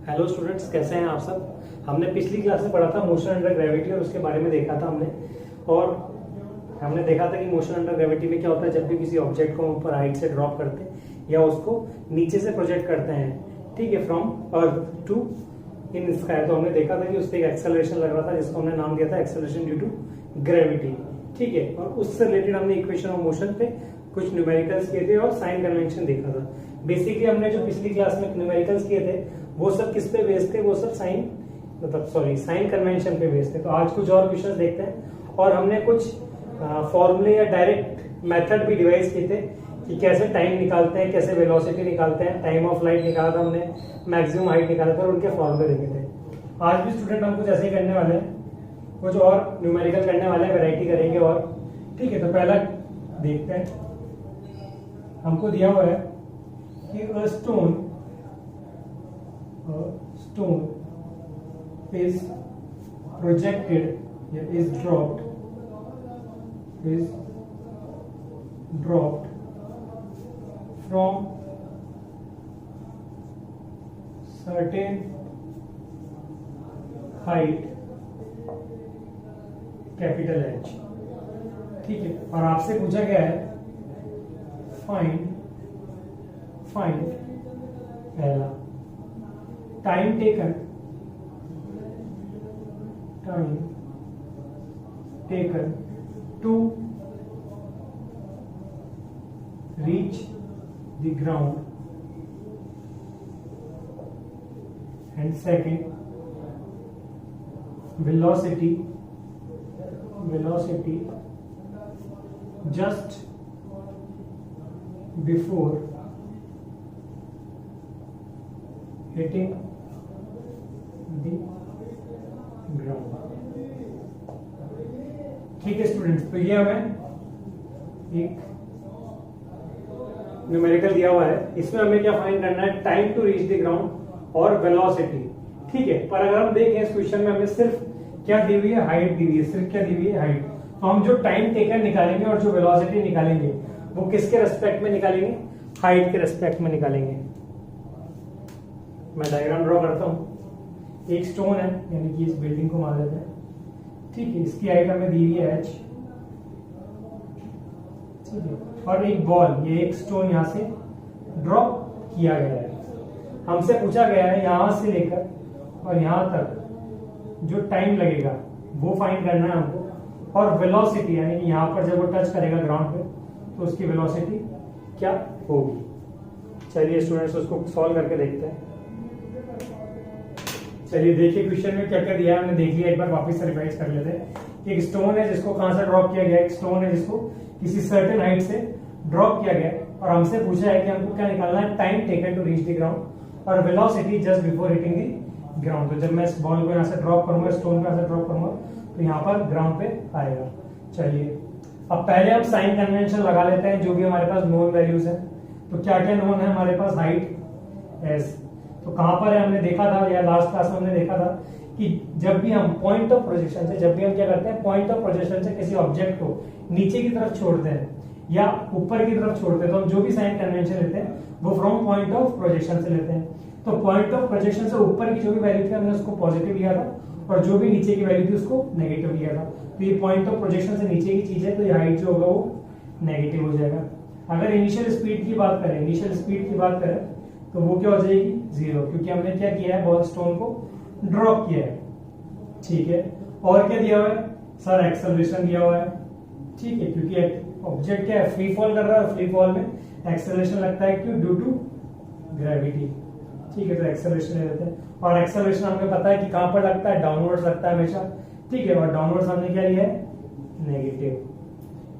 Hello students, कैसे हैं आप सब। हमने पिछली क्लास में पढ़ा था मोशन अंडर ग्रेविटी और उसके बारे में देखा था और हमने देखा था कि मोशन अंडर ग्रेविटी में क्या होता है। जब भी किसी ऑब्जेक्ट को ऊपर हाइट से ड्रॉप करते हैं या उसको नीचे से प्रोजेक्ट करते हैं, ठीक है, from earth to in sky, तो हमने देखा था कि उससे एक एक्सेलरेशन लग रहा था जिसको हमने नाम दिया था एक्सेलरेशन ड्यू टू ग्रेविटी, ठीक है। और उससे रिलेटेड हमने इक्वेशन ऑफ मोशन पे कुछ न्यूमेरिकल्स किए थे और साइन कन्वेंशन देखा था। बेसिकली हमने जो पिछली क्लास में न्यूमेरिकल्स किए थे वो सब किस पे बेस्ड थे, वो सब साइन कन्वेंशन पे बेस्ड थे। तो आज कुछ और क्वेश्चंस देखते हैं और हमने कुछ फॉर्मूले या डायरेक्ट मेथड भी डिवाइस किए थे कि कैसे टाइम निकालते हैं, कैसे वेलोसिटी निकालते हैं। टाइम ऑफ लाइट निकाला था हमने, मैक्सिमम हाइट निकाला था और उनके फॉर्मूले देखे थे। आज भी स्टूडेंट हम कुछ ऐसे ही करने वाले हैं, कुछ और न्यूमेरिकल करने वाले हैं, वैरायटी करेंगे और ठीक है। तो पहला देखते हैं, हमको दिया हुआ है कि a stone is projected या is dropped from certain height capital H, ठीक है। और आपसे पूछा गया है फाइंड पहला time taken to reach the ground and second velocity just before hitting the ground, ठीक है स्टूडेंट्स। तो ये हमें एक न्यूमेरिकल दिया हुआ है, इसमें हमें क्या फाइंड करना है, time to reach the ground और वेलोसिटी, ठीक है। पर अगर हम देखें इस क्वेश्चन में हमें सिर्फ क्या दी हुई है, हाइट दी हुई है, सिर्फ क्या दी हुई है, हाइट। तो हम जो टाइम टेकन निकालेंगे और जो वेलोसिटी निकालेंगे वो किसके रेस्पेक्ट में निकालेंगे, हाइट के रेस्पेक्ट में निकालेंगे। मैं डायग्राम ड्रॉ करता हूं। एक स्टोन है, यानी कि इस बिल्डिंग को मान लेते हैं, ठीक है। इसकी हाइट हमें दी हुई है h, ठीक है। और एक बॉल, ये एक स्टोन यहां से ड्रॉप किया गया है। हमसे पूछा गया है यहां से लेकर और यहां तक जो टाइम लगेगा वो फाइंड करना है हमको, और वेलोसिटी यानी कि यहां पर जब वो टच करेगा ग्राउंड पे तो उसकी वेलोसिटी क्या होगी। चलिए स्टूडेंट्स उसको सॉल्व करके देखते हैं। चलिए देखिए क्वेश्चन में क्या क्या दिया है, हमने देख लिया, एक बार वापस से रिवाइज कर लेते हैं। एक स्टोन है जिसको कहां से ड्रॉप किया गया, एक स्टोन है जिसको किसी सर्टेन हाइट से ड्रॉप किया गया और हमसे पूछा है कि हमको क्या निकालना है, time taken to reach the ground और velocity just before hitting the ground. तो जब मैं इस बॉल को यहाँ से ड्रॉप करूंगा, स्टोन को यहाँ से ड्रॉप करूंगा तो यहाँ पर ग्राउंड पे आएगा। चलिए अब पहले हम साइन कन्वेंशन लगा लेते हैं, जो भी हमारे पास नोन वैल्यूज है। तो क्या क्या नोन है हमारे पास, हाइट s, तो कहां पर है हमने देखा था, या लास्ट क्लास में हमने देखा था कि जब भी हम पॉइंट ऑफ प्रोजेक्शन से, जब भी हम क्या करते हैं, पॉइंट ऑफ प्रोजेक्शन से किसी ऑब्जेक्ट को नीचे की तरफ छोड़ते हैं या ऊपर की तरफ छोड़ते हैं, तो हम जो भी साइन कन्वेंशन लेते हैं वो फ्रॉम पॉइंट ऑफ प्रोजेक्शन से लेते हैं। तो पॉइंट ऑफ प्रोजेक्शन से ऊपर की जो भी वैल्यू थी हमने उसको पॉजिटिव लिया था और जो भी नीचे की वैल्यू थी उसको नेगेटिव लिया था। तो ये पॉइंट ऑफ प्रोजेक्शन से नीचे की चीज है, तो ये हाइट जो होगा वो नेगेटिव हो जाएगा। अगर इनिशियल स्पीड की बात करें तो वो क्या हो जाएगी, 0, क्योंकि हमने क्या किया है, बॉल स्टोन को ड्रॉप किया है, ठीक है। और क्या दिया हुआ है सर, एक्सेलरेशन दिया हुआ है, ठीक है, क्योंकि ऑब्जेक्ट क्या है, फ्री फॉल कर रहा है, फ्री फॉल में एक्सेलरेशन लगता है, क्यों, ड्यू टू ग्रेविटी, ठीक है। तो एक्सेलरेशन ले लेते हैं और एक्सेलरेशन हमें पता है कि कहां पर लगता है, डाउनवर्ड्स लगता है हमेशा, ठीक है। और डाउनवर्ड्स हमने क्या लिया है, नेगेटिव,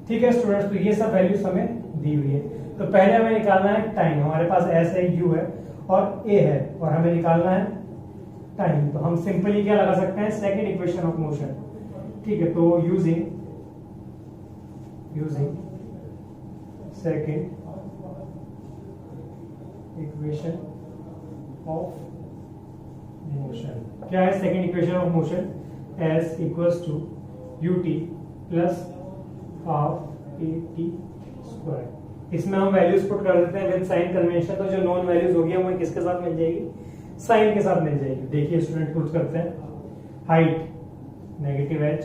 ठीक है स्टूडेंट्स। तो ये सब वैल्यूज हमें दी हुई है। तो पहले हमें निकालना है टाइम, हमारे पास s है, u है और a है और हमें निकालना है टाइम। तो हम सिंपली क्या लगा सकते हैं, सेकंड इक्वेशन ऑफ मोशन, ठीक है। तो using second equation of motion, क्या है second equation of motion, s equals to ut plus half at square. इसमें हम वैल्यूज पुट कर देते हैं विद साइन कन्वेंशन। तो जो नॉन वैल्यूज होगी हमें किसके साथ मिल जाएगी, साइन के साथ मिल जाएगी। देखिए स्टूडेंट कुछ करते हैं, height negative H,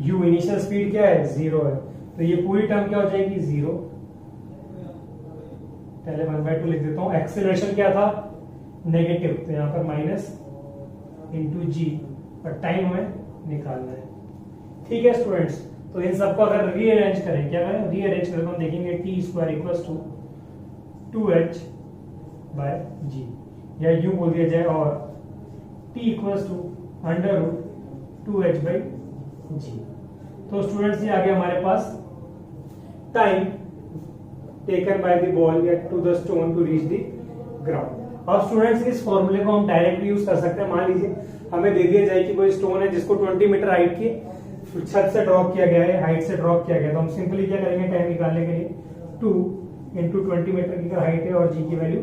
you initial speed क्या है 0 है, तो ये पूरी टर्म क्या हो जाएगी 0, पहले 1/2 लिख देता हूं। एक्सेलरेशन क्या था नेगेटिव, तो यहां पर माइनस इंटू जी, और टाइम हमें निकालना है। ठीक है स्टूडेंट्स, तो इन सबको अगर रीअरेंज करें, क्या करें रीअरेंज करके हम देखेंगे T square equal to 2h by G, या यू बोल दिया जाए, और T equal to under root 2h by G. तो स्टूडेंट्स ये आ गया हमारे पास time taken by the ball या to the stone to reach the ground. अब स्टूडेंट्स इस फॉर्मूले को हम डायरेक्टली यूज कर सकते हैं। मान लीजिए हमें दे दिया जाए कि कोई स्टोन है जिसको 20 मीटर हाइट की छत से ड्रॉप किया गया है, हाइट से ड्रॉप किया गया, तो हम सिंपली क्या करेंगे टाइम निकालने के लिए 2 इंटू 20 मीटर की हाइट है और जी की वैल्यू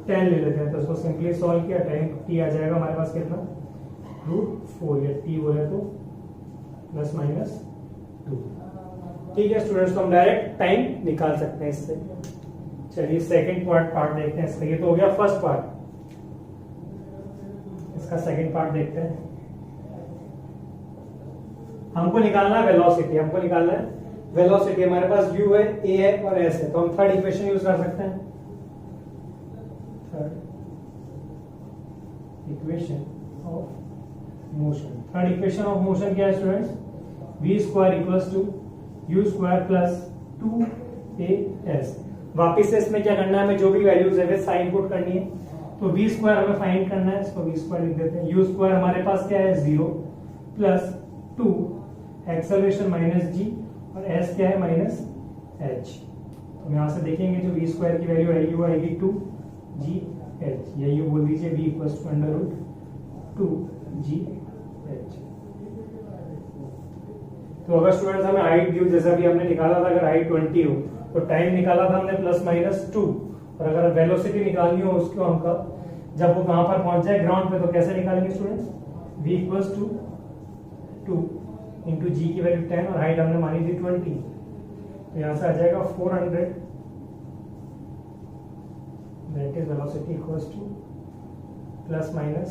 10 ले लेते हैं, तो इसको सिंपली सॉल्व किया, टाइम टी आ जाएगा हमारे पास कितना √4, या टी बोले तो ±2। ठीक है स्टूडेंट्स, तो हम डायरेक्ट टाइम निकाल सकते हैं इससे। चलिए सेकंड पार्ट देखते हैं इसका। ये तो हो गया फर्स्ट पार्ट, इसका सेकंड पार्ट देखते हैं। हमको निकालना है वेलोसिटी, हमको निकालना है वेलोसिटी। हमारे पास u है, a है और s है, तो हम थर्ड इक्वेशन यूज कर सकते हैं। Third equation of motion, third equation of motion क्या है students, v square equals to u square plus 2as। वापिस से इसमें क्या करना है, हमें जो भी वैल्यूज है वे साइन पुट करनी है, तो v स्क्वायर हमें फाइंड करना है, इसको v स्क्वायर लिख देते हैं। u स्क्वायर हमारे पास क्या है 0 प्लस 2 एक्सेलरेशन माइनस जी, और s क्या है माइनस h। तो यहां से देखेंगे जो v स्क्वायर की वैल्यू आएगी वो आएगी 2gh, या यू बोल दीजिए v equals to under root 2gh। तो अगर स्टूडेंट्स हमें हाइट दी, जैसा भी हमने निकाला था, अगर हाइट 20 हो तो टाइम निकाला था हमने ±2, और अगर वेलोसिटी निकालनी हो उसको हमका, जब वो कहां पर पहुंच जाए ग्राउंड पे, तो कैसे निकालेंगे students, v equals to 2 into G की वैल्यू 10 और हाइट हमने मानी थी 20, तो यहां से आ जाएगा 400, that is velocity equals to ±20।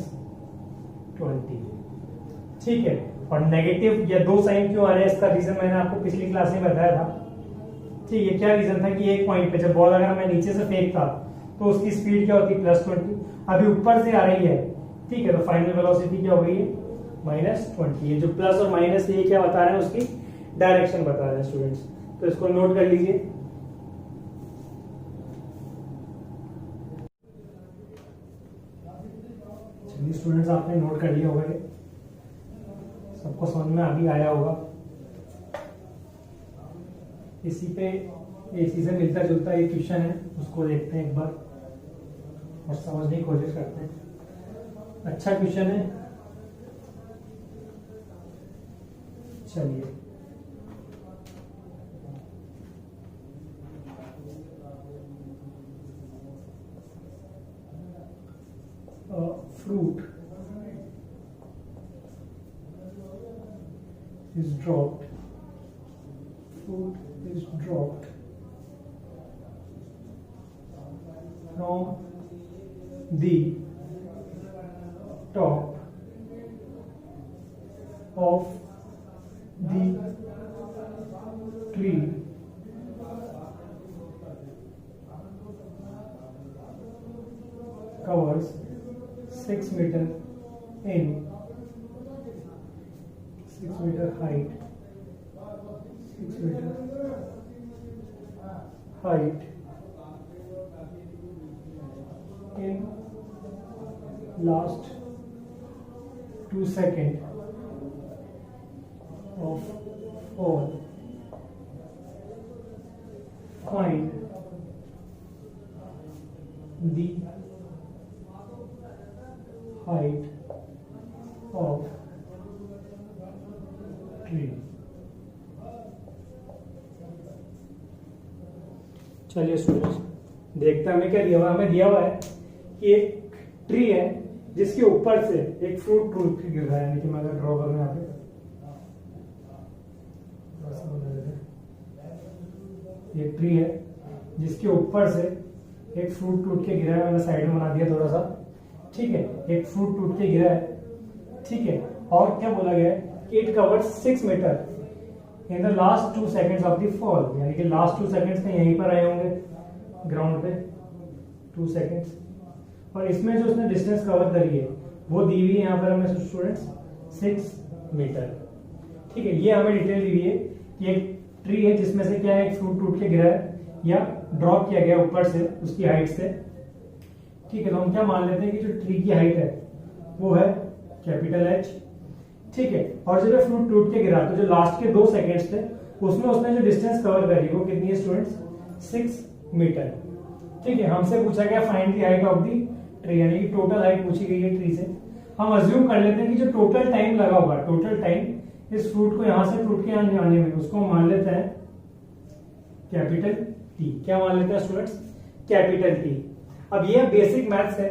ठीक है, और नेगेटिव या दो साइन क्यों आ रहे हैं, इसका रीजन मैंने आपको पिछली क्लास में बताया था। ठीक है, क्या रीजन था कि एक पॉइंट पे जब बॉल अगर मैं नीचे से फेंकता तो उसकी स्पीड क्या होती +20, अभी ऊपर से आ रही है। ठीक है, तो फाइनल वेलोसिटी क्या हो गई है -20। ये जो प्लस और माइनस ये क्या बता रहे हैं, उसकी डायरेक्शन बता रहे हैं स्टूडेंट्स, तो इसको नोट कर लीजिए। चलिए स्टूडेंट्स, आपने नोट कर लिया होगा, सबको समझ में अभी आया होगा। इसी पे इसी से मिलता जुलता एक क्वेश्चन है, उसको देखते हैं एक बार और समझने की कोशिश करते हैं। अच्छा क्वेश्चन है, चलिए। Fruit is dropped, fruit is dropped from the top of the tree covers 6 meter in 6 meter height, 6 meter height in last 2 seconds of fall. Find the height of tree. चलिए स्टूडेंट्स, देखते हैं हमें क्या दिया हुआ है। हमें दिया हुआ है कि एक ट्री है जिसके ऊपर से एक फ्रूट टूट के गिर रहा है, लेकिन मैं अगर ड्रॉ करूं यहाँ पे, ये ट्री है जिसके ऊपर से एक फ्रूट टूट के गिरा है, मैंने साइड में बना दिया थोड़ा सा। ठीक है, एक फ्रूट टूट के गिरा है, ठीक है, और क्या बोला गया है, it covered 6 meter in the last 2 seconds of the fall, यानी कि लास्ट 2 सेकेंड्स में यहीं पर आए होंगे ग्राउंड पे 2 सेकेंड्स, और इसमें जो उसने डिस्टेंस कवर करी है वो दी हुई है यहाँ पर हमें स्टूडेंट्स 6 मीटर। ठीक है, ये हमें डिटेल दी हुई है कि एक ट्री है जिसमें से क्या है, एक फ्रूट टूट के गिरा है या ड्रॉप किया गया ऊपर से उसकी हाइट से। ठीक है, तो हम क्या मान लेते हैं कि जो ट्री की हाइट है वो है कैपिटल एच। ठीक है, और जब ये फ्रूट टूट के गिरा तो जो लास्ट के 2 सेकेंड्स थे उसमें उसने जो डिस्टेंस कवर करी वो कितनी है स्टूडेंट्स, 6 मीटर। ठीक है, हमसे पूछा गया find the height of the tree, यानी कि टोटल हाइट पूछी गई है ट्री से। हम अज्यूम कर लेते हैं कि जो टोटल टाइम लगा होगा, टोटल टाइम इस फ्रूट को यहां से टूट के आने में, उसको मान लेते हैं कैपिटल टी। क्या मान लेते हैं स्टूडेंट्स, कैपिटल टी। अब ये बेसिक मैथ्स है।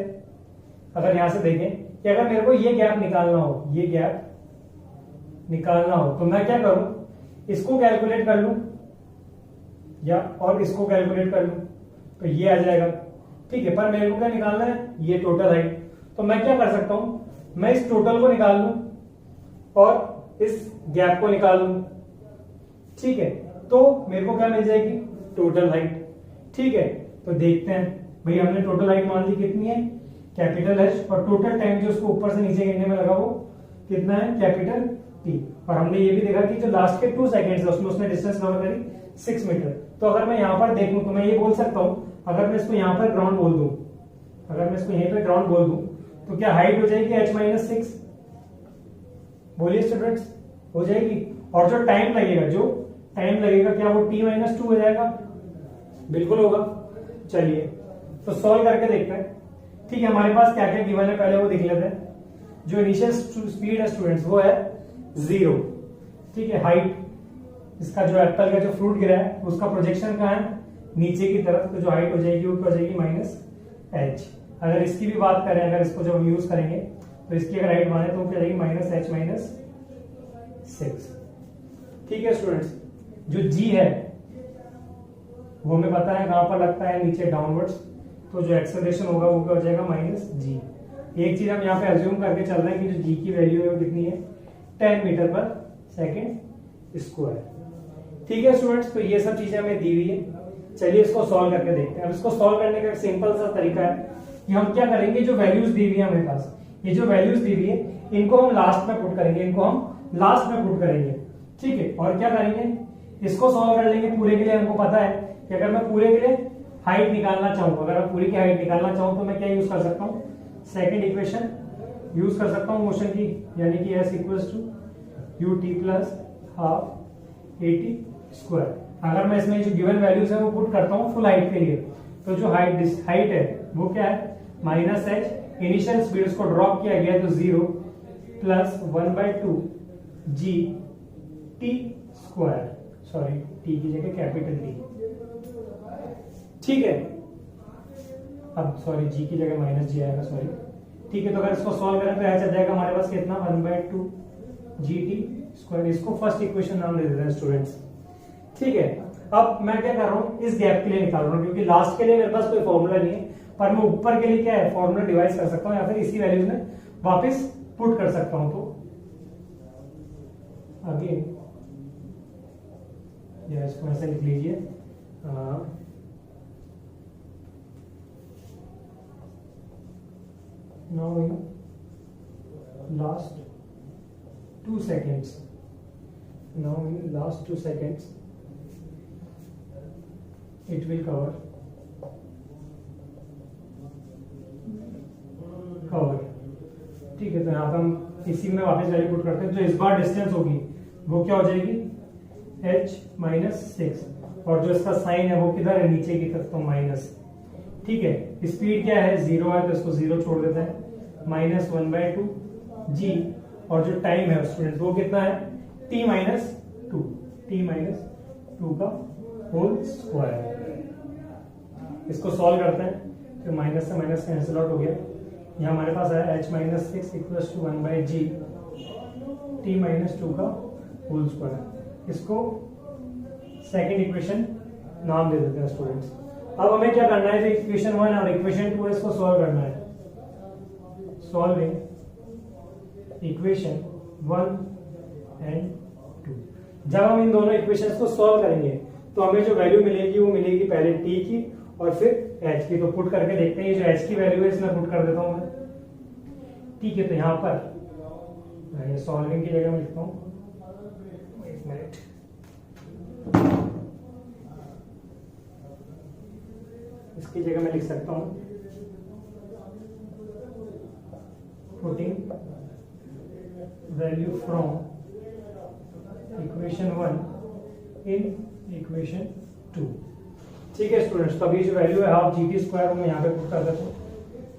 अगर यहां से देखें कि अगर मेरे को ये गैप निकालना हो, ये गैप निकालना हो तो मैं क्या करूं, इसको कैलकुलेट कर लूं या और इसको कैलकुलेट कर लूं तो ये आ जाएगा। ठीक है, पर मेरे को क्या निकालना है, ये टोटल हाइट। तो मैं क्या कर सकता हूं, मैं इस टोटल को निकाल लूं और इस गैप को निकाल लूं। ठीक है, तो मेरे को क्या मिल जाएगी, टोटल हाइट। ठीक है, तो देखते हैं भाई, हमने टोटल हाइट मान ली कितनी है, कैपिटल एच, और टोटल टाइम जो उसको ऊपर से नीचे गिरने में लगा वो कितना है, कैपिटल टी। और हमने ये भी देखा कि जो लास्ट के 2 सेकेंड्स है उसमें उसने डिस्टेंस कवर करी 6 मीटर। तो अगर मैं यहां पर देखूं तो मैं ये बोल सकता हूं, अगर मैं इसको यहां पर ग्राउंड बोल दूं, अगर मैं इसको यहीं पर ग्राउंड बोल दूं तो क्या हाइट हो जाएगी h-6, बोलिए स्टूडेंट्स, हो जाएगी। और जो टाइम लगेगा, जो टाइम लगेगा क्या वो t-2 हो जाएगा, बिल्कुल होगा। चलिए तो सॉल्व करके देखते हैं। ठीक है, हमारे पास क्या क्या गिवन है पहले वो देख लेते हैं। जो इनिशियल स्पीड है स्टूडेंट्स वो है 0। ठीक है, हाइट, इसका जो एप्पल का जो फ्रूट गिरा है उसका प्रोजेक्शन कहाँ है, नीचे की तरफ, तो जो हाइट हो जाएगी वो क्या हो जाएगी, -h। अगर इसकी भी बात करें, अगर इसको जब हम यूज करेंगे तो इसकी अगर हाइट माने तो क्या जाएगी, -h-6। ठीक है स्टूडेंट्स, जो g है वो हमें पता है कहां पर लगता है, नीचे डाउनवर्ड्स, तो जो एक्सेलरेशन होगा वो क्या हो जाएगा, -g। एक चीज हम यहाँ पे अज्यूम करके चल रहे हैं कि जो g की वैल्यू है वो कितनी है, 10 मीटर पर सेकेंड स्क्वायर। ठीक है स्टूडेंट्स, तो ये सब चीजें हमें दी हुई है। चलिए इसको सॉल्व करके देखते हैं। अब इसको सॉल्व करने का एक सिंपल सा तरीका है कि हम क्या करेंगे, जो वैल्यूज दी हुई है हमारे पास, ये जो वैल्यूज दी हुई है इनको हम लास्ट में पुट करेंगे, इनको हम लास्ट में पुट करेंगे। ठीक है, और क्या करेंगे, इसको सॉल्व कर लेंगे। पूरे के लिए हमको पता है कि अगर मैं पूरे के लिए हाइट निकालना चाहूँ, अगर मैं पूरी की हाइट निकालना चाहूँ तो मैं क्या यूज कर सकता हूँ, सेकेंड इक्वेशन यूज कर सकता हूँ मोशन की, यानी कि s = ut + ½ at²। अगर मैं इसमें जो गिवन वैल्यूज है वो पुट करता हूँ फुल हाइट के लिए, तो जो हाइट है वो क्या है, -h। इनिशियल स्पीड उसको ड्रॉप किया गया तो 0 + 1/2 g t², सॉरी t की जगह कैपिटल T। ठीक है, अब सॉरी g की जगह -g आएगा, सॉरी। ठीक है, तो अगर इसको सॉल्व करें तो ऐसा जाएगा हमारे पास कितना, 1/2 gt²। इसको फर्स्ट इक्वेशन नाम दे देते हैं स्टूडेंट्स। ठीक है, अब मैं क्या कर रहा हूँ, इस गैप के लिए निकाल रहा हूँ, क्योंकि लास्ट के लिए मेरे पास कोई फॉर्मूला नहीं है, पर मैं ऊपर के लिए क्या है, फॉर्मूला डिवाइस कर सकता हूँ या फिर इसी वैल्यूज में वापस पुट कर सकता हूँ। तो अगेन इसको ऐसे लिख लीजिए, now in last 2 seconds, now in last 2 seconds it will cover ठीक है, तो यहाँ पे हम इसी में वापस वैल्यू पुट करते हैं। जो इस बार डिस्टेंस होगी वो क्या हो जाएगी, h-6, और जो इसका साइन है वो किधर है, नीचे की तरफ, तो माइनस। ठीक है, स्पीड क्या है, 0 है तो इसको 0 छोड़ देते हैं, -1/2 g, और जो टाइम है स्टूडेंट्स वो कितना है, t-2 का होल स्क्वायर। इसको सॉल्व करते हैं तो माइनस से माइनस कैंसिल आउट हो गया। यहाँ हमारे पास है h-6 = 1/g t-2 का होल स्क्वायर। इसको सेकेंड इक्वेशन नाम दे देते हैं स्टूडेंट्स। अब हमें क्या करना है, जो इक्वेशन 1 और इक्वेशन 2 है इसको सॉल्व करना है। Solving equation 1 and 2। जब हम इन दोनों इक्वेशंस को सॉल्व करेंगे तो हमें जो वैल्यू मिलेगी वो मिलेगी पहले t की और फिर h की। तो पुट करके देखते हैं, जो h की वैल्यू है इसमें पुट कर देता हूं मैं। ठीक है, तो यहां पर ये सॉल्विंग की जगह में लिखता हूं, एक मिनट, इसकी जगह मैं लिख सकता हूं putting value from equation 1 in equation 2। ठीक है स्टूडेंट्स, तो अभी जो वैल्यू है हाफ जी टी स्क्वायर मैं यहाँ पे पुट कर देता हूँ।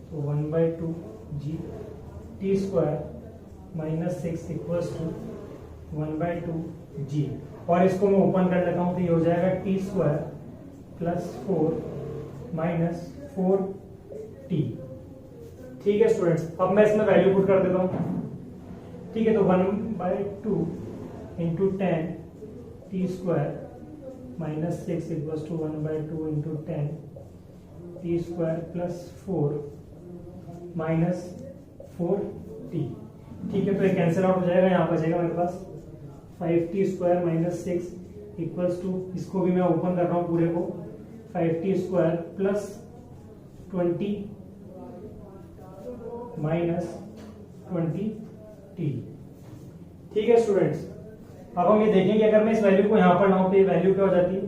तो 1/2 g t square minus 6 equals to 1/2 g, और इसको मैं ओपन कर लेता हूँ तो ये हो जाएगा T square plus 4 minus 4 T. ठीक है स्टूडेंट्स, अब मैं इसमें वैल्यू पुट कर देता हूँ। ठीक है, तो 1/2 into 10 t square minus 6 equals to 1/2 into 10 t square plus 4 minus 4t। ठीक है, तो ये कैंसिल आउट हो जाएगा, यहाँ बचेगा मेरे पास 5t square minus 6 equals to, इसको भी मैं ओपन कर रहा हूँ पूरे को, 5t square plus 20 minus 20t। ठीक है स्टूडेंट्स, अब हम ये देखेंगे अगर मैं इस वैल्यू को यहाँ पर लाऊं तो ये वैल्यू क्या हो जाती है,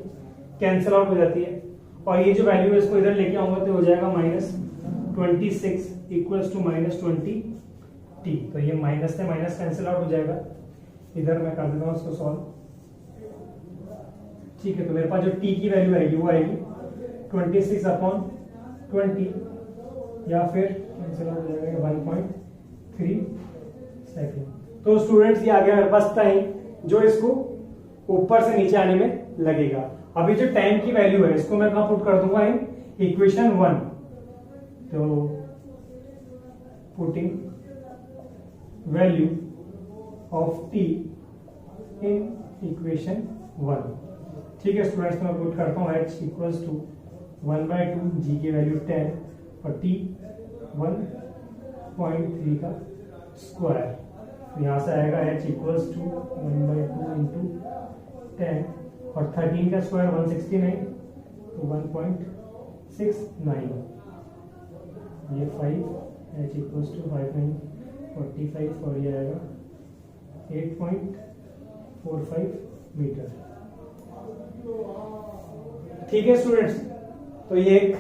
कैंसिल आउट हो जाती है, और ये जो वैल्यू है इसको इधर लेके आऊंगा तो हो जाएगा minus 26 equals to minus 20t। तो ये माइनस से माइनस कैंसिल आउट हो जाएगा, इधर मैं कर देता हूँ इसको सॉल्व। ठीक है, तो मेरे पास जो t की वैल्यू आएगी वो आएगी 26/20 या फिर कैंसिल आउट हो जाएगा 1.3 सेकेंड। तो स्टूडेंट्स ये आ गया मेरे पास टाइम जो इसको ऊपर से नीचे आने में लगेगा। अभी जो टाइम की वैल्यू है इसको मैं कहां पुट कर दूंगा, इन इक्वेशन 1। तो putting value of T in equation 1। ठीक है स्टूडेंट्स, मैं पुट करता हूं h इक्वल्स टू 1/2 जी की वैल्यू 10 और t 1.3 का स्क्वायर। यहाँ से आएगा h इक्वल्स टू 1/2 इंटू 10 और 13 का स्क्वायर 169, तो 1.69, ये 5, h इक्वल्स टू 5/9 45 और ये आएगा 8.45 मीटर। ठीक है स्टूडेंट्स, तो ये एक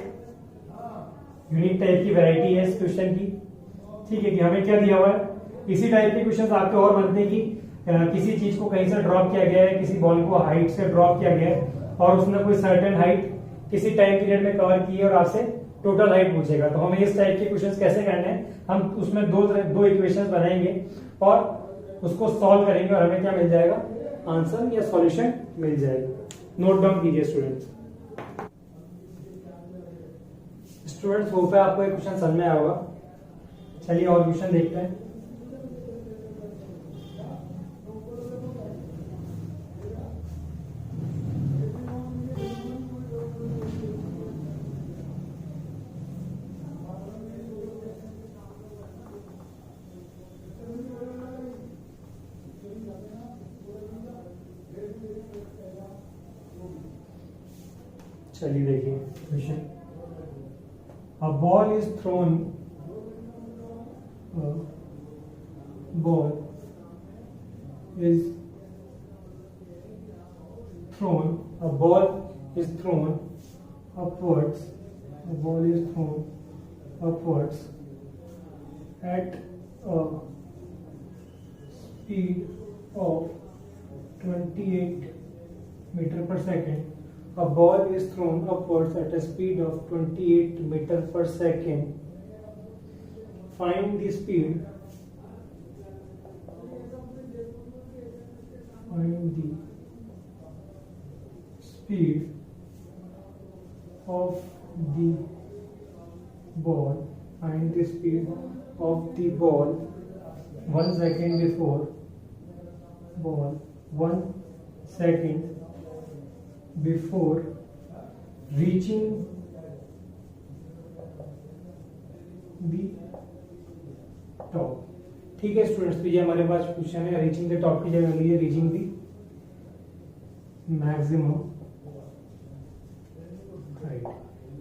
यूनिक टाइप की वैरायटी है इस क्वेश्चन की। ठीक है, कि हमें क्या दिया हुआ है, इसी टाइप के क्वेश्चंस आपके और बनते हैं कि किसी चीज को कहीं से ड्रॉप किया गया है, किसी बॉल को हाइट से ड्रॉप किया गया है और उसने कोई सर्टेन हाइट किसी टाइम पीरियड में कवर की है और आपसे टोटल हाइट पूछेगा। तो हमें इस टाइप के क्वेश्चंस कैसे करने हैं, हम उसमें दो इक्वेशंस बनाएंगे और उसको सॉल्व करेंगे और हमें क्या मिल जाएगा, आंसर या सॉल्यूशन मिल जाएगा। नोट डाउन कीजिए स्टूडेंट्स। स्टूडेंट्स होप है आपको ये क्वेश्चन समझ में आया होगा। चलिए और क्वेश्चन देखते हैं। चलिए देखिए question, a ball is thrown upwards at a speed of 28 meter per second. A ball is thrown upwards at a speed of 28 meter per second. Find the speed. Find the speed of the ball. Find the speed of the ball 1 second before ball. 1 second before reaching the top. ठीक है students, तो ये हमारे पास question है, reaching the top की जगह लीजिए reaching the maximum height.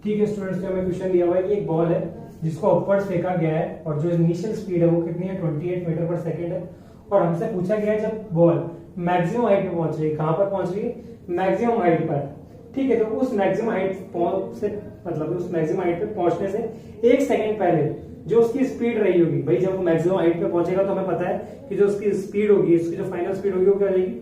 ठीक है स्टूडेंट्स, तो हमें क्वेश्चन दिया हुआ है कि एक बॉल है जिसको अपवर्ड फेंका गया है और जो इनिशियल स्पीड है वो कितनी है 28 मीटर पर सेकेंड है, और हमसे पूछा गया है जब बॉल मैक्सिमम हाइट पे पहुंच रही है, कहां पर पहुंच रही है, मैक्सिमम हाइट पर। ठीक है, तो उस मैक्सिमम हाइट से मतलब उस मैक्सिमम हाइट पे पहुंचने से 1 सेकंड पहले जो उसकी स्पीड रही होगी, भाई जब वो मैक्सिमम हाइट पे पहुंचेगा तो हमें पता है कि जो उसकी स्पीड होगी, उसकी जो फाइनल स्पीड होगी वो क्या रहेगी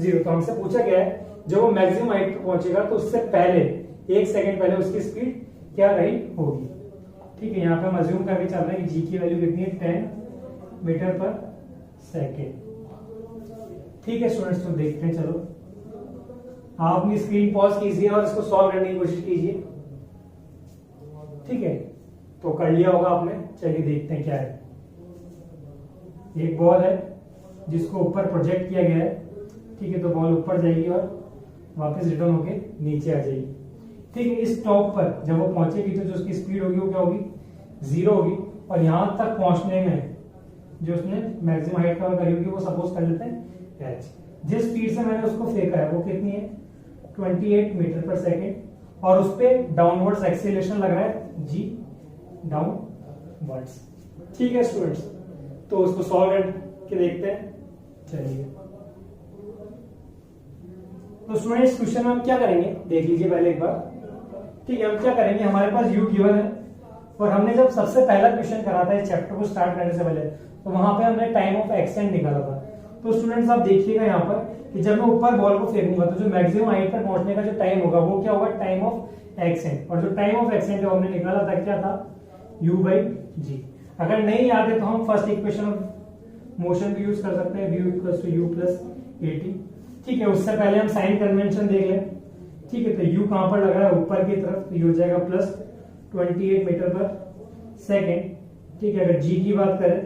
0। तो हमसे पूछा गया है जब वो मैक्सिमम हाइट पे पहुंचेगा तो उससे पहले 1 सेकंड पहले उसकी स्पीड क्या रही होगी। ठीक है, यहाँ पे हम अज्यूम करके चल रहे हैं कि जी की वैल्यू कितनी है 10 मीटर पर सेकेंड। ठीक है स्टूडेंट्स, तो देखते हैं, चलो आप अपनी स्क्रीन पॉज कीजिए और इसको सॉल्व करने की कोशिश कीजिए। ठीक है, तो कर लिया होगा आपने, चलिए देखते हैं क्या है। एक बॉल है जिसको ऊपर प्रोजेक्ट किया गया है। ठीक है, तो बॉल ऊपर जाएगी और वापस रिटर्न होके नीचे आ जाएगी। ठीक है, इस टॉप पर जब वो पहुंचेगी तो जो उसकी स्पीड होगी वो क्या होगी 0 होगी, और यहां तक पहुंचने में जो उसने मैक्सिमम हाइट कवर करी होगी वो सपोज कर लेते हैं h। जिस स्पीड से मैंने उसको फेंका है वो कितनी है 28 मीटर पर सेकेंड, और उस पे डाउनवर्ड्स एक्सीलरेशन लग रहा है g डाउनवर्ड्स। ठीक है स्टूडेंट्स, तो उसको सॉल्व करके देखते हैं। चलिए, तो स्टूडेंट्स क्वेश्चन में हम क्या करेंगे देख लीजिए पहले एक बार। ठीक है, हम क्या करेंगे, हमारे पास u गिवन है और हमने जब सबसे पहला क्वेश्चन करा था इस चैप्टर को स्टार्ट करने से पहले तो वहां पे हमने टाइम ऑफ एक्सटेंड निकाला था। तो स्टूडेंट्स आप देखिएगा यहाँ पर कि जब मैं ऊपर बॉल को फेंकूंगा तो जो मैक्सिमम हाइट पर पहुंचने का जो टाइम होगा वो क्या होगा टाइम ऑफ एक्सटेंड, और जो टाइम ऑफ एक्सटेंड जो हमने निकाला था क्या था u/g। अगर नहीं याद है तो हम फर्स्ट इक्वेशन ऑफ मोशन भी यूज कर सकते हैं, v = u + at। ठीक है, उससे पहले हम साइन कन्वेंशन देख लें। ठीक है, तो u कहां पर लग रहा है ऊपर की तरफ, तो ये हो जाएगा +28 मीटर पर सेकेंड। ठीक है, अगर g की बात करें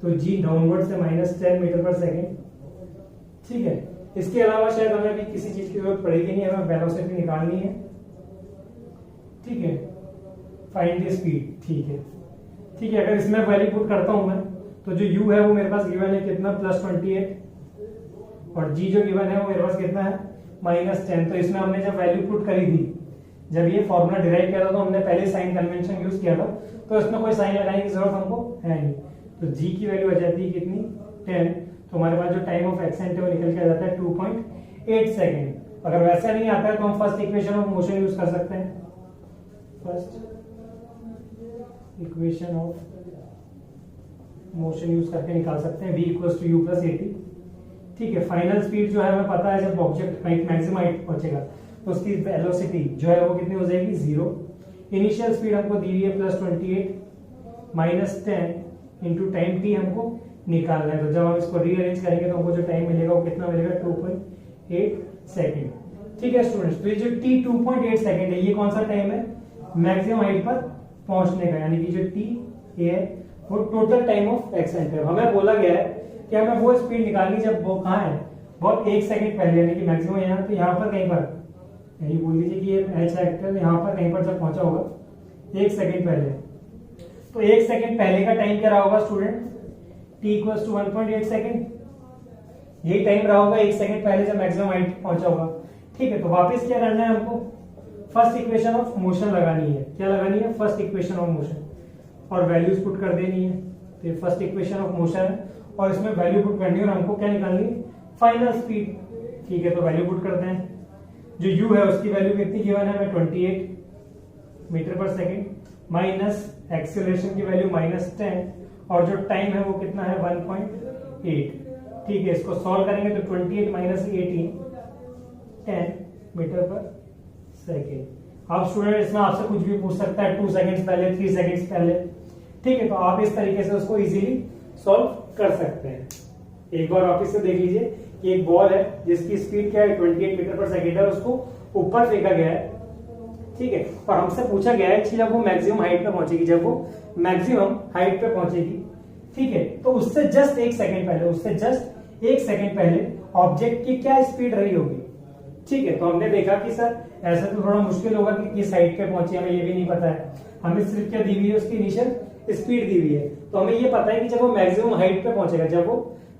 तो g डाउनवर्ड से -10 मीटर पर सेकेंड। ठीक है, इसके अलावा शायद हमें अभी किसी चीज की जरूरत पड़ेगी नहीं, हमें वेलोसिटी निकालनी है। ठीक है, फाइंड द स्पीड। ठीक है, ठीक है, अगर इसमें वैल्यू पुट करता हूं मैं तो जो u है वो मेरे पास गिवन है कितना +28, और g जो गिवन है वो मेरे पास कितना है -10। तो इसमें हमने जब वैल्यू पुट करी थी, जब ये फॉर्मूला डिराइव किया था तो हमने पहले साइन कन्वेंशन यूज किया था, तो इसमें कोई साइन लगाने की जरूरत हमको है नहीं। तो g की वैल्यू आ जाती है कितनी 10, तो हमारे पास जो टाइम ऑफ एक्सटेंड है वो निकल के आ जाता है 2.8 सेकेंड। अगर वैसा नहीं आता है तो हम first equation of motion use कर सकते हैं, first equation of motion use करके निकाल सकते हैं v = u + at। ठीक है, फाइनल स्पीड जो है हमें पता है जब ऑब्जेक्ट मैक्सिमम हाइट पहुंचेगा तो उसकी वेलोसिटी जो है वो कितनी हो जाएगी 0। इनिशियल स्पीड हमको दी हुई है +28 -10 इंटू टाइम t हमको निकालना है। तो जब हम इसको रीअरेंज करेंगे तो हमको जो टाइम मिलेगा वो कितना मिलेगा 2.8 सेकेंड। ठीक है स्टूडेंट्स, तो ये जो t 2.8 सेकेंड है ये कौन सा टाइम है मैक्सिमम हाइट पर पहुंचने का, यानी कि जो t ये है वो टोटल टाइम ऑफ एक्सटेंड है। हमें बोला गया है कि हमें वो स्पीड निकालनी जब वो कहाँ है बहुत 1 सेकंड पहले, यानी कि मैक्सिमम यहाँ, तो यहाँ पर कहीं पर यही बोल लीजिए कि ये एच एक्टर यहाँ पर कहीं पर जब पहुंचा होगा 1 सेकंड पहले, तो 1 सेकंड पहले का टाइम क्या रहा होगा स्टूडेंट t = 1.8 सेकंड। यही टाइम रहा होगा 1 सेकंड पहले जब मैक्सिमम हाइट पहुंचा होगा। ठीक है, तो वापस क्या करना है हमको फर्स्ट इक्वेशन ऑफ मोशन लगानी है। क्या लगानी है फर्स्ट इक्वेशन ऑफ मोशन, और वैल्यूज पुट कर देनी है। तो ये फर्स्ट इक्वेशन ऑफ मोशन है और इसमें वैल्यू पुट करनी है और हमको क्या निकालनी है फाइनल स्पीड। ठीक है, तो वैल्यू पुट करते हैं। जो u है उसकी वैल्यू कितनी गिवन है हमें 28 मीटर पर सेकेंड, माइनस एक्सेलरेशन की वैल्यू -10, और जो टाइम है वो कितना है 1.8। ठीक है, इसको सॉल्व करेंगे तो 28 - 18 10 मीटर पर सेकेंड। आप स्टूडेंट इसमें आपसे कुछ भी पूछ सकता है 2 सेकंड्स पहले, 3 सेकंड्स पहले। ठीक है, तो आप इस तरीके से उसको इजीली सॉल्व कर सकते हैं। एक बार वापस से देख लीजिए कि एक बॉल है जिसकी स्पीड क्या है 28 मीटर पर सेकेंड है, उसको ऊपर फेंका गया है। ठीक है, और हमसे पूछा गया है कि जब वो मैक्सिमम हाइट पे पहुंचेगी, जब वो मैक्सिमम हाइट पे पहुंचेगी, ठीक है, तो उससे जस्ट 1 सेकंड पहले ऑब्जेक्ट की क्या स्पीड रही होगी। ठीक है, तो हमने देखा कि सर ऐसा तो थोड़ा मुश्किल होगा कि किस हाइट पे पहुंची, हमें ये भी नहीं पता है। हमें सिर्फ क्या दी हुई है उसकी इनिशियल स्पीड दी हुई है, तो हमें ये पता है कि जब वो मैक्सिमम हाइट पे पहुंचेगा, जब वो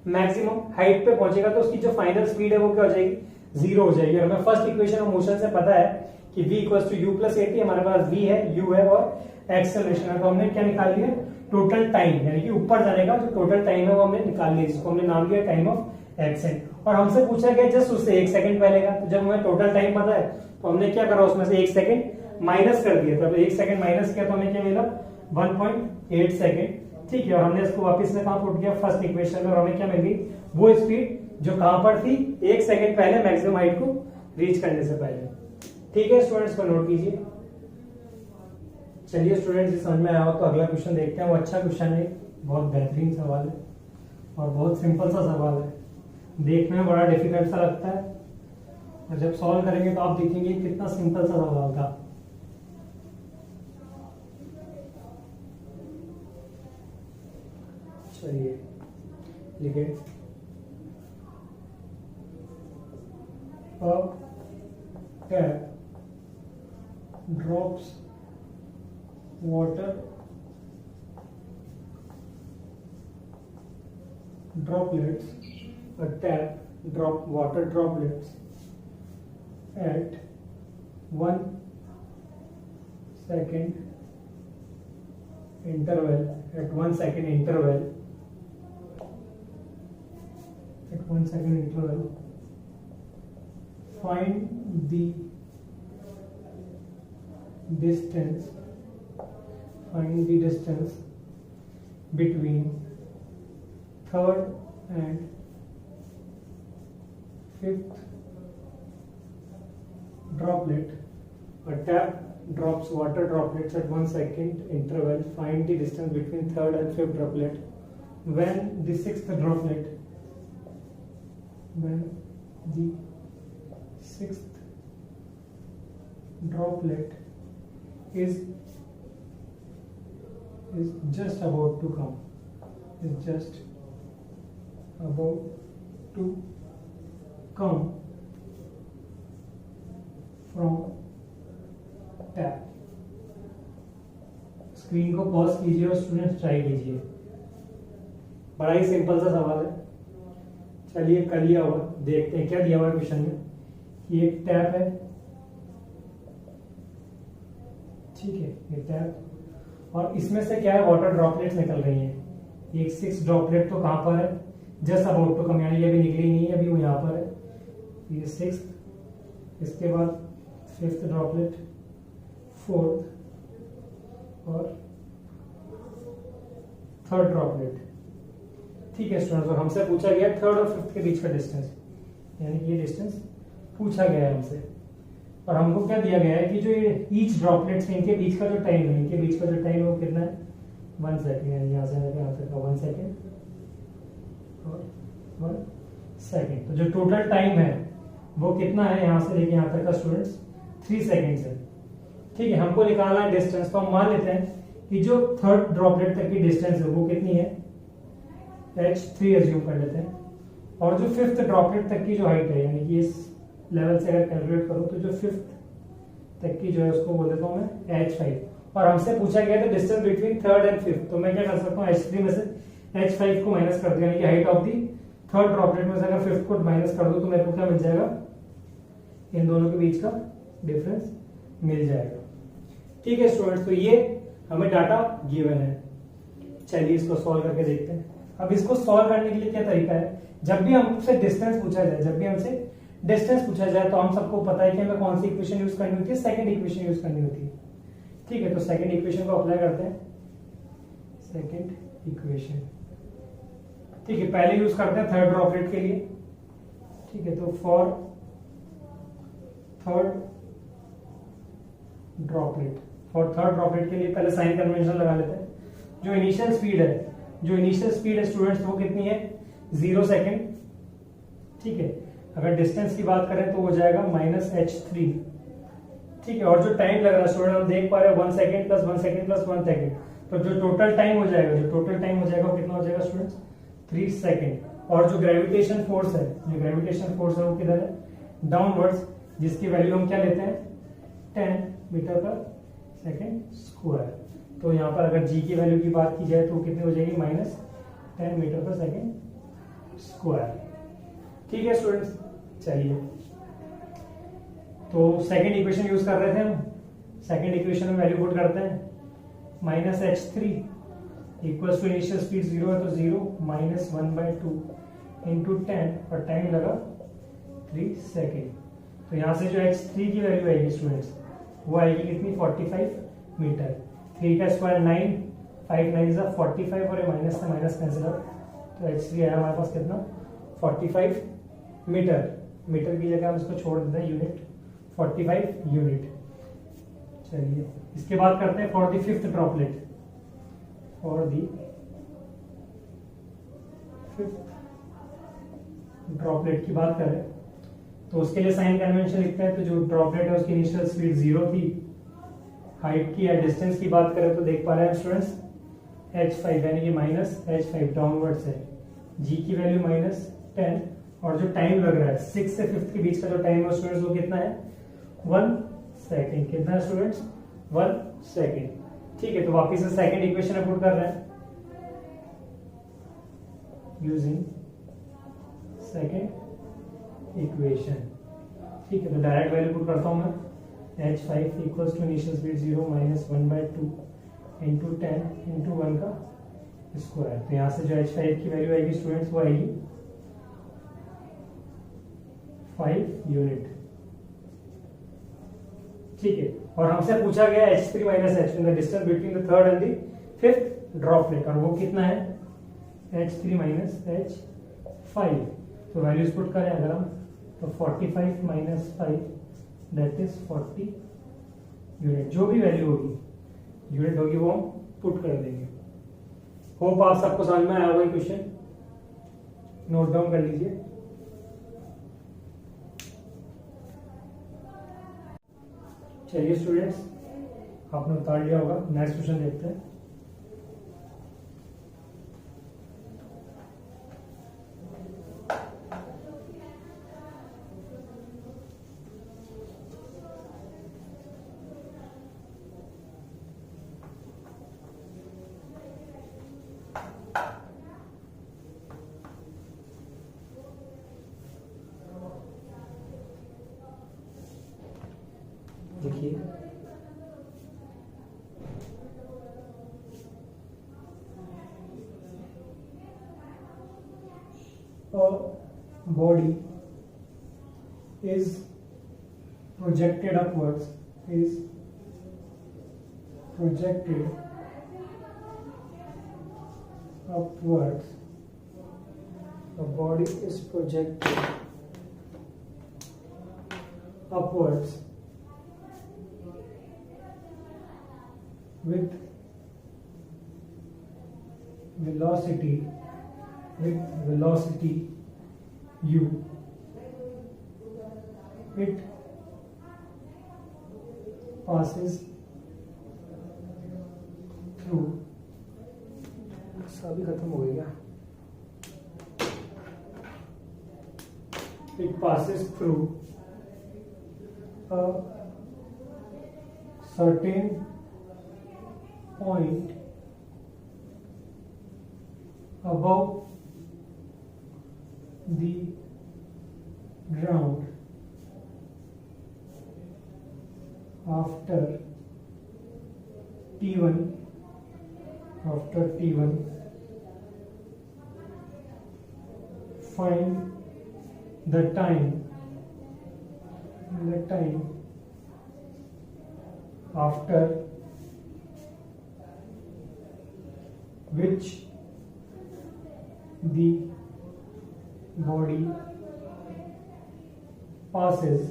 मैक्सिमम हाइट पे पहुंचेगा तो उसकी जो फाइनल स्पीड है वो क्या हो जाएगी, 0 हो जाएगी। और हमें फर्स्ट इक्वेशन ऑफ मोशन से पता है कि v equal to u plus at, हमारे पास v है, u है और एक्सेलरेशन है। तो हमने क्या निकाल लिया, टोटल टाइम, यानी कि ऊपर जाने का जो टोटल टाइम है वो हमने निकाल लिया, जिसको हमने नाम दिया टाइम ऑफ एक्सेंट। और हमसे पूछा गया जस्ट उससे 1 सेकंड पहले का, तो जब हमें टोटल टाइम पता है तो हमने क्या करा, उसमें से 1 सेकंड माइनस कर दिया। तो 1 सेकंड माइनस किया तो हमें क्या मिला, 1.8 सेकंड। ठीक है, और हमने इसको वापस में कहां पुट किया, फर्स्ट इक्वेशन में, और हमें क्या मिल गई, वो स्पीड जो कहां पर थी, 1 सेकंड पहले मैक्सिमम हाइट को रीच करने से पहले। ठीक है स्टूडेंट्स, को नोट कीजिए। चलिए स्टूडेंट्स, समझ में आया हो तो अगला क्वेश्चन देखते हैं। वो अच्छा क्वेश्चन है, बहुत बेहतरीन सवाल है और बहुत सिंपल सा सवाल है, देखने में बड़ा डिफिकल्ट सा लगता है, और जब सॉल्व करेंगे तो आप देखेंगे कितना सिंपल सा सवाल था। चलिए लिखिए, tap drops water droplets, a tap drop water droplets at 1 second interval, at 1 second interval, at 1 second interval, find the distance, find the distance between third and fifth droplet. A tap drops water droplets at 1 second interval. Find the distance between third and fifth droplet. When the sixth droplet, when the sixth droplet is just about to come, is just about to come from tap. Screen को pause कीजिए और students try कीजिए, बड़ा ही simple सा सवाल है। चलिए कर लिया हुआ, देखते हैं क्या दिया हुआ क्वेश्चन में। कि एक टैप है, ठीक है, ये टैप, और इसमें से क्या है, वाटर ड्रॉपलेट्स निकल रही हैं। एक 6 ड्रॉपलेट तो कहां पर है, जस्ट अबाउट टू कम, यानी ये भी निकली नहीं है, अभी वो यहाँ पर है। ये 6, इसके बाद 5th ड्रॉपलेट, 4th और 3rd ड्रॉपलेट। ठीक है स्टूडेंट्स, और हमसे पूछा गया 3rd और 5th के बीच का डिस्टेंस, यानी कि ये डिस्टेंस पूछा गया है हमसे। और हमको क्या दिया गया है कि जो ये ईच ड्रॉपलेट्स है, इनके बीच का जो टाइम है, इनके बीच का जो टाइम है वो कितना है, 1 सेकेंड, यानी यहाँ से यहाँ तक का 1 सेकेंड और 1 सेकेंड। तो जो टोटल टाइम है वो कितना है, यहाँ से लेके यहाँ तक का स्टूडेंट्स 3 सेकेंड्स है। ठीक है, हमको निकालना है डिस्टेंस, तो हम मान लेते हैं कि जो 3rd ड्रॉपलेट तक की डिस्टेंस है वो कितनी है, h3 एज्यूम कर लेते हैं। और जो 5th ड्रॉपलेट तक की जो हाइट है, यानी कि इस लेवल से अगर कैलकुलेट करूं तो जो 5th तक की जो है उसको बोल देता हूं मैं h5। और हमसे पूछा गया था distance between 3rd and 5th, तो मैं क्या कर सकता हूँ, h3 में से h5 को माइनस कर दूं, यानी कि height of the 3rd droplet में से अगर 5th को माइनस कर दूं तो मेरे को क्या मिल जाएगा, इन दोनों के बीच का डिफरेंस मिल जाएगा। ठीक है स्टूडेंट्स, तो ये हमें डाटा गिवन है। चलिए इसको सॉल्व करके देखते हैं। अब इसको सॉल्व करने के लिए क्या तरीका है, जब भी हमसे डिस्टेंस पूछा जाए, जब भी हमसे डिस्टेंस पूछा जाए तो हम सबको पता है कि हमें कौन सी इक्वेशन यूज करनी होती है, सेकंड इक्वेशन यूज करनी होती है। ठीक है, तो सेकंड इक्वेशन को अप्लाई करते हैं, सेकंड इक्वेशन। ठीक है, पहले यूज करते हैं 3rd ड्रॉपलेट के लिए। ठीक है, तो for 3rd droplet, for 3rd droplet के लिए पहले साइन कन्वेंशन लगा लेते हैं। जो इनिशियल स्पीड है, जो इनिशियल स्पीड है स्टूडेंट्स वो कितनी है, 0 सेकेंड। ठीक है, अगर डिस्टेंस की बात करें तो हो जाएगा -h3। ठीक है, और जो टाइम लग रहा है स्टूडेंट हम देख पा रहे हैं 1 second plus 1 second plus 1 second, तो जो टोटल टाइम हो जाएगा, जो टोटल टाइम हो जाएगा वो कितना हो जाएगा स्टूडेंट्स, 3 सेकेंड। और जो ग्रेविटेशन फोर्स है, जो ग्रेविटेशन फोर्स है वो किधर है, डाउनवर्ड्स, जिसकी वैल्यू हम क्या लेते हैं, 10 मीटर पर सेकेंड स्क्वायर। तो यहाँ पर अगर जी की वैल्यू की बात की जाए तो कितनी हो जाएगी, -10 मीटर पर सेकेंड स्क्वायर। ठीक है स्टूडेंट्स, चलिए तो सेकेंड इक्वेशन यूज कर रहे थे हम। सेकेंड इक्वेशन में वैल्यू पुट करते हैं, -h3 equals to initial speed 0 है तो 0 -1/2 इंटू 10 और टाइम लगा 3 सेकेंड। तो यहाँ से जो h3 की वैल्यू आएगी स्टूडेंट्स वो आएगी कितनी, 45 मीटर। 3 का स्क्वायर 9, 5 9 जा 45 और ये माइनस से माइनस कैंसिल आउट, तो h3 आया हमारे पास कितना, 45 मीटर। मीटर की जगह हम इसको छोड़ देते हैं यूनिट, 45 यूनिट। चलिए इसके बाद करते हैं for the fifth droplet. For the fifth droplet की बात करें तो उसके लिए साइन कन्वेंशन लिखते हैं। तो जो ड्रॉपलेट है उसकी इनिशियल स्पीड 0 थी, हाइट की या डिस्टेंस की बात करें तो देख पा रहे हैं स्टूडेंट्स h5 यानी कि -h5 डाउनवर्ड्स है, g की वैल्यू -10 और जो टाइम लग रहा है 6 से 5 के बीच का जो टाइम है स्टूडेंट्स वो कितना है, 1 सेकेंड। कितना है स्टूडेंट्स, 1 सेकेंड। ठीक है, तो वापिस से सेकेंड इक्वेशन पुट कर रहे हैं यूजिंग सेकेंड इक्वेशन। ठीक है, तो डायरेक्ट वैल्यू पुट करता हूं मैं, h5 equals to initial speed 0 -1/2 into 10 into 1 का स्क्वायर। तो यहाँ से जो h5 की वैल्यू आएगी स्टूडेंट्स वो आएगी 5 यूनिट। ठीक है, और हमसे पूछा गया h3 - h the distance between the third and the fifth droplet, और वो कितना है, h3 - h5। तो वैल्यूज पुट करें अगर हम तो 45 - 5 दैट इज 40 यूनिट। जो भी वैल्यू होगी यूनिट होगी वो हम पुट कर देंगे। होप आप सबको समझ में आया होगा क्वेश्चन, नोट डाउन कर लीजिए। चलिए स्टूडेंट्स, आपने उतार लिया होगा, नेक्स्ट क्वेश्चन देखते हैं। देखिए a body is projected upwards, is projected upwards, a body is projected upwards with velocity u. It passes through, सभी खत्म हो गया, it passes through a certain point above the ground after T1 find the time after which the body passes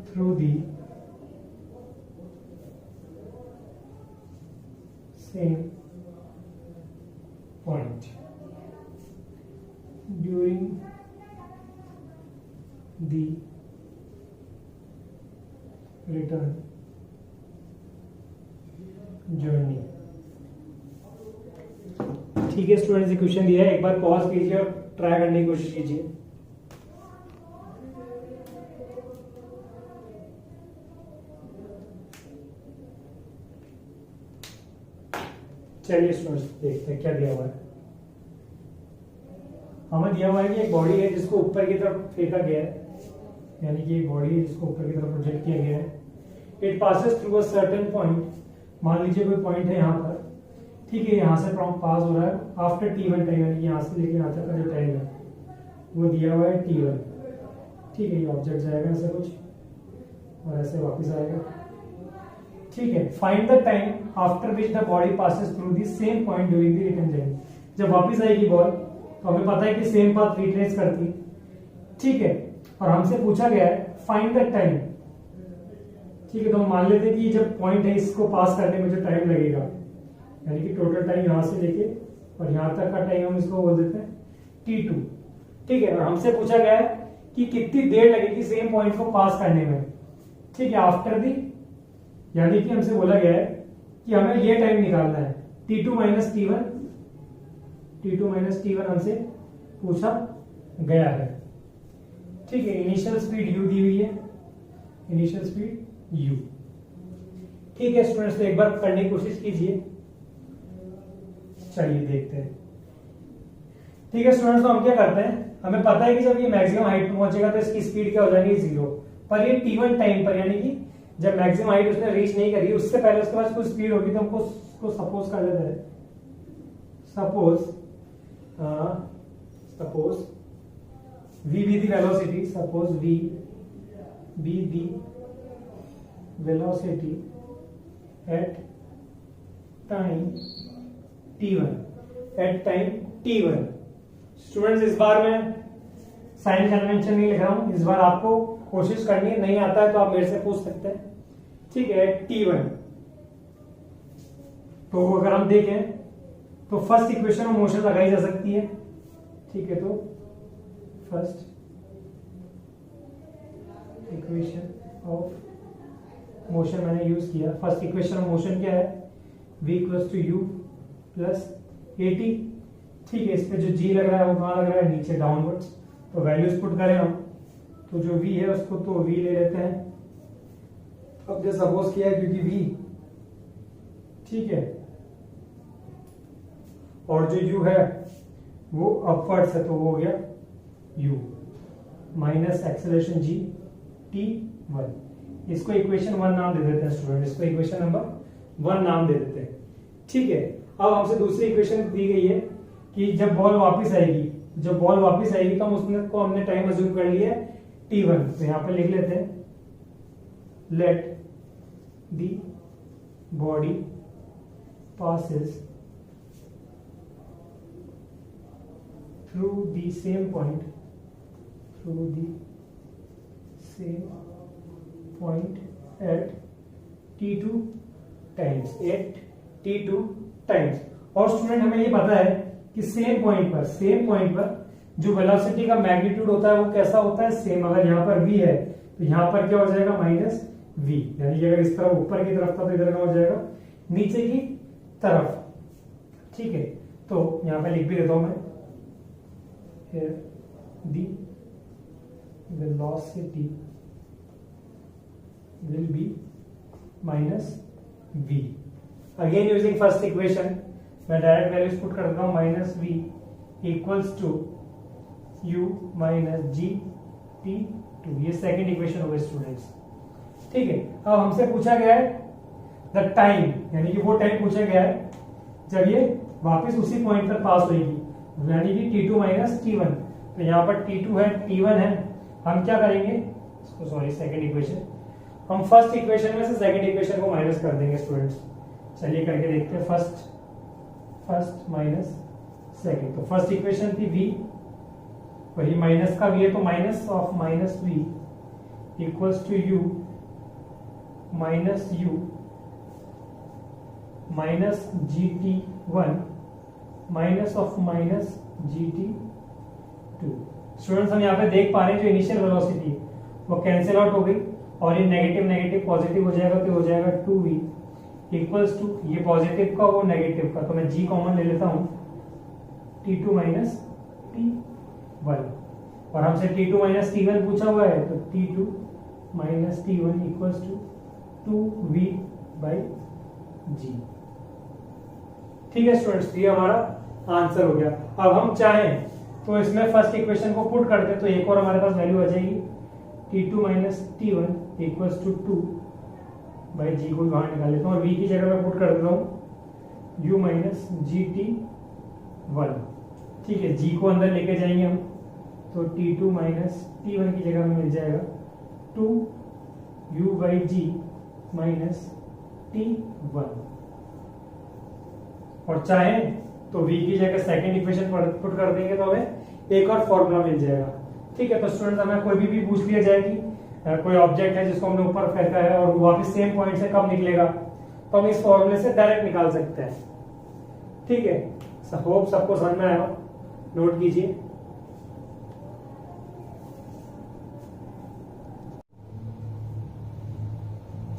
through the same point during the return journey। ठीक है students, question दिया है, एक बार pause कीजिए और ट्राई करने की कोशिश कीजिए। चलिए स्टूडेंट्स देखते हैं क्या दिया हुआ है। हमें दिया हुआ है कि एक बॉडी है जिसको ऊपर की तरफ फेंका गया है, यानी कि एक बॉडी है जिसको ऊपर की तरफ प्रोजेक्ट किया गया है। It passes through a certain point, मान लीजिए कोई पॉइंट है यहाँ पर, ठीक है, यहाँ से पास हो रहा है आफ्टर t1 टाइम, यानी यहाँ से लेके यहाँ तक का जो टाइम है वो दिया हुआ है t1, ठीक है। ये ऑब्जेक्ट जाएगा ऐसे कुछ और ऐसे वापस आएगा, ठीक है। Find the time after which the body passes through the same point during the return journey. जब वापस आएगी बॉल तो हमें पता है कि सेम पाथ रिट्रेस करती है, ठीक है। और हमसे पूछा गया है फाइंड द टाइम, ठीक है। तो हम मान लेते हैं कि ये जब पॉइंट है इसको पास करने में जो टाइम लगेगा, यानी कि टोटल टाइम यहां से लेके और यहां तक का टाइम हम इसको बोल देते हैं t2, ठीक है। और हमसे पूछा गया है कि कितनी देर लगेगी सेम पॉइंट को पास करने में, ठीक है, आफ्टर दी, यानी कि हमसे बोला गया है कि हमें ये टाइम निकालना है t2 minus t1, t2 minus t1 हमसे पूछा गया है, ठीक है। इनिशियल स्पीड u दी हुई है, इनिशियल स्पीड u, ठीक है स्टूडेंट्स। तो एक बार करने की कोशिश कीजिए, चलिए देखते हैं, ठीक है स्टूडेंट्स। तो हम क्या करते हैं, हमें पता है कि जब ये मैक्सिमम हाइट पर पहुंचेगा तो इसकी स्पीड क्या हो जाएगी 0, पर ये t1 टाइम पर, यानी कि जब मैक्सिमम हाइट उसने रीच नहीं करी उससे पहले उसके पास कुछ स्पीड होगी, तो हमको उसको सपोज कर लेते हैं, suppose v be the velocity, suppose v be the velocity at time t1, at time t1। Students इस बार मैं साइन कन्वेंशन नहीं लिख रहा हूं, इस बार आपको कोशिश करनी है, नहीं आता है तो आप मेरे से पूछ सकते हैं, ठीक है। t1, तो अगर हम देखें तो फर्स्ट इक्वेशन में मोशन लगाई जा सकती है, ठीक है। तो फर्स्ट इक्वेशन ऑफ मोशन मैंने यूज किया, फर्स्ट इक्वेशन ऑफ मोशन क्या है, v equals to u plus at, ठीक है। इस पे जो g लग रहा है वो कहां लग रहा है, नीचे डाउनवर्ड्स, तो वैल्यूज पुट करें हम, तो जो v है उसको तो v ले लेते हैं। अब जो सपोज किया है क्योंकि v, ठीक है, और जो u है वो अपवर्ड्स है, तो वो हो गया u minus acceleration g t1। इसको इक्वेशन 1 नाम दे देते हैं स्टूडेंट, इसको इक्वेशन नंबर 1 नाम दे देते हैं, ठीक है। अब हमसे दूसरी इक्वेशन दी गई है कि जब बॉल वापस आएगी, जब बॉल वापस आएगी तो हम उसमें को हमने टाइम अज्यूम कर लिया है t1, तो यहां पे लिख लेते हैं let the body passes through the same point, through the same point at t2 times, at t2 times। और स्टूडेंट हमें ये पता है कि सेम पॉइंट पर जो वेलोसिटी का मैग्नीट्यूड होता है वो कैसा होता है, सेम। अगर यहाँ पर v है तो यहाँ पर क्या हो जाएगा माइनस v, यानी कि अगर इस तरफ ऊपर की तरफ था तो इधर क्या हो जाएगा नीचे की तरफ, ठीक है। तो यहाँ पे लिख भी देता हूं मैं, here the velocity will be minus v। again using first equation मैं डायरेक्ट वैल्यूज पुट कर देता हूं, minus v equals to u minus g t2। ये सेकंड इक्वेशन हो गई स्टूडेंट्स, ठीक है। अब हमसे पूछा गया है द टाइम, यानी कि वो टाइम पूछा गया है जब ये वापस उसी पॉइंट पर पास होगी, यानी कि t2 माइनस t1। तो यहाँ पर t2 है t1 है, हम क्या करेंगे इसको, सॉरी सेकंड इक्वेशन, हम फर्स्ट इक्वेशन में से सेकंड इक्वेशन को माइनस कर देंगे स्टूडेंट्स। चलिए करके देखते हैं, फर्स्ट माइनस सेकंड। तो फर्स्ट इक्वेशन थी v, वही माइनस का v है तो minus of minus v equals to u minus gt1 minus of minus gt2। Students हम यहाँ पे देख पा रहे हैं जो इनिशियल वेलोसिटी वो कैंसिल आउट हो गई और ये नेगेटिव नेगेटिव पॉजिटिव हो जाएगा, तो हो जाएगा 2v इक्वल्स टू, ये पॉजिटिव का वो नेगेटिव का, तो मैं g कॉमन ले लेता हूं, t2 माइनस t1। और हमसे t2 माइनस t1 पूछा हुआ है, तो t2 minus t1 equals to 2v by g। ठीक है स्टूडेंट्स, ये हमारा आंसर हो गया। अब हम चाहें तो इसमें फर्स्ट इक्वेशन को पुट कर दे तो एक और हमारे पास वैल्यू आ जाएगी T2 minus T1 equals to 2 by G को बाहर निकाल लेता हूँ और v की जगह मैं पुट कर देता हूँ u माइनस GT1। ठीक है, g को अंदर लेके जाएंगे हम तो T2 माइनस T1 की जगह में मिल जाएगा 2u by ji minus T1। और चाहे तो v की जगह सेकेंड इक्वेशन पुट कर देंगे तो हमें एक और फॉर्मूला मिल जाएगा। ठीक है, तो स्टूडेंट्स हमें कोई भी पूछ लिया जाए कि कोई ऑब्जेक्ट है जिसको हमने ऊपर फेंका है और वापस सेम पॉइंट से कब निकलेगा, तो हम इस फॉर्मूले से डायरेक्ट निकाल सकते हैं। ठीक है, होप सबको समझ में आया, नोट कीजिए।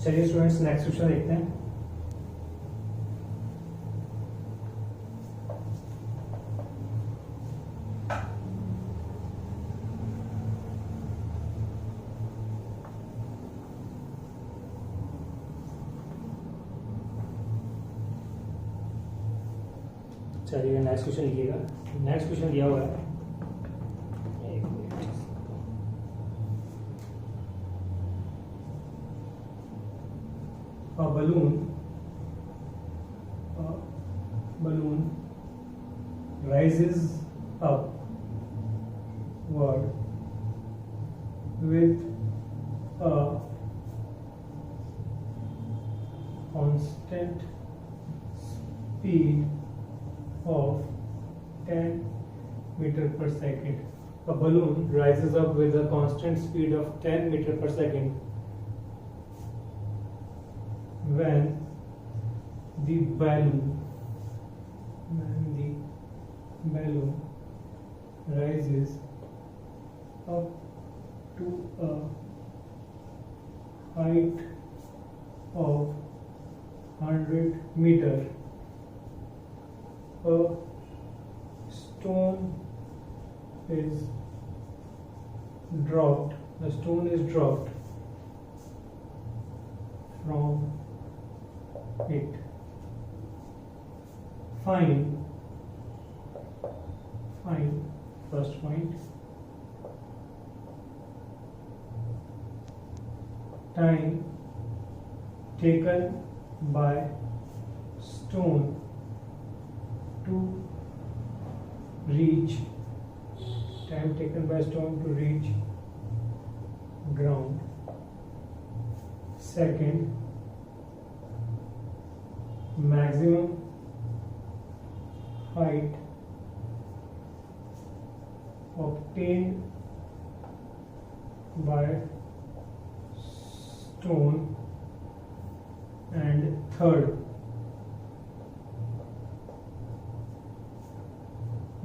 चलिए स्टूडेंट्स नेक्स्ट क्वेश्चन देखते हैं। चलिए नेक्स्ट क्वेश्चन लिखिएगा। नेक्स्ट क्वेश्चन दिया हुआ है, एक minute. A balloon rises upward with a constant speed of 10 meter per second. A balloon rises up with a constant speed of 10 meter per second when the balloon rises up to a height of 100 meter. A stone is dropped. The stone is dropped from it. Find first point, time taken by stone to reach ground. Second, maximum height obtained by stone. And third,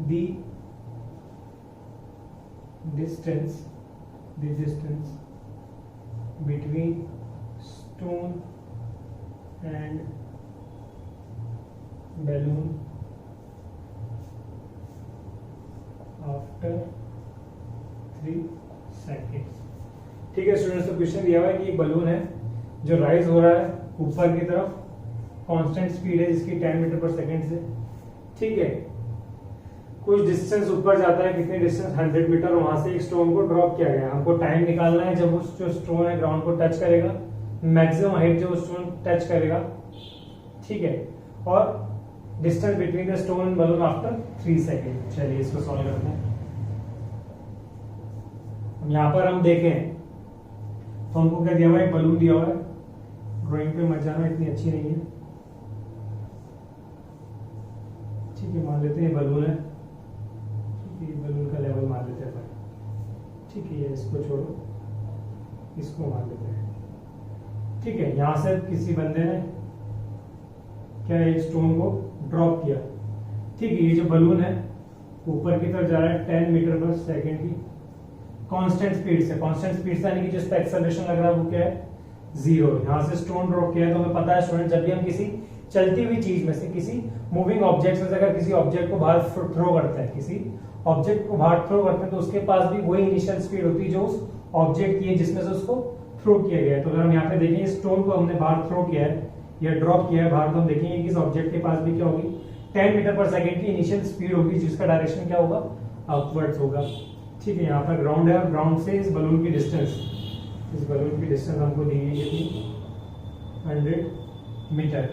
the distance between stone and balloon after 3 seconds. ठीक है students, तो question दिया हुआ है कि एक balloon है जो राइज हो रहा है ऊपर की तरफ, कांस्टेंट स्पीड है जिसकी 10 मीटर पर सेकंड से। ठीक है, कुछ डिस्टेंस ऊपर जाता है, कितनी डिस्टेंस 100 मीटर, वहां से एक स्टोन को ड्रॉप किया गया। हमको टाइम निकालना है जब उस जो स्टोन है ग्राउंड को टच करेगा, मैक्सिमम हाइट जो स्टोन टच करेगा। ठीक है, और distance between the stone and balloon after 3 second. चलिए इसको सॉल्व करते हैं। यहां पर हम देखें तो हमको क्या दिया हुआ है, बलून दिया हुआ है। ड्राइंग पे मत जाना, इतनी अच्छी नहीं है। ठीक है, मान लेते हैं बलून है, बलून का लेवल मान लेते हैं। ठीक है, ये इसको छोड़ो, इसको मान लेते हैं। ठीक है, यहां से किसी बंदे ने क्या एक स्टोन को ड्रॉप किया। ठीक है, ये जो बलून है ऊपर की तरफ जा रहा है 10 मीटर पर सेकेंड की कांस्टेंट स्पीड से। कांस्टेंट स्पीड से यानी कि जिस पे एक्सेलरेशन लग रहा है वो क्या है, 0। यहां से स्टोन ड्रॉप किया है तो हमें पता है स्टूडेंट, जब भी हम किसी चलती हुई चीज में से, किसी मूविंग ऑब्जेक्ट में से अगर किसी ऑब्जेक्ट को बाहर थ्रो करते हैं, किसी ऑब्जेक्ट को बाहर थ्रो करते हैं, तो उसके पास भी वही इनिशियल स्पीड होती है जो उस ऑब्जेक्ट की है जिसमें से उसको थ्रो किया गया है। तो अगर हम यहाँ पे देखेंगे स्टोन को हमने बाहर थ्रो किया है या ड्रॉप किया है बाहर, तो हम देखेंगे कि इस ऑब्जेक्ट के पास भी क्या होगी, 10 मीटर पर सेकेंड की इनिशियल स्पीड होगी, जिसका डायरेक्शन क्या होगा, अपवर्ड्स होगा। ठीक है, यहाँ पर ग्राउंड है और ग्राउंड से इस बलून की डिस्टेंस, इस बलून की डिस्टेंस हमको दी गई थी 100 मीटर।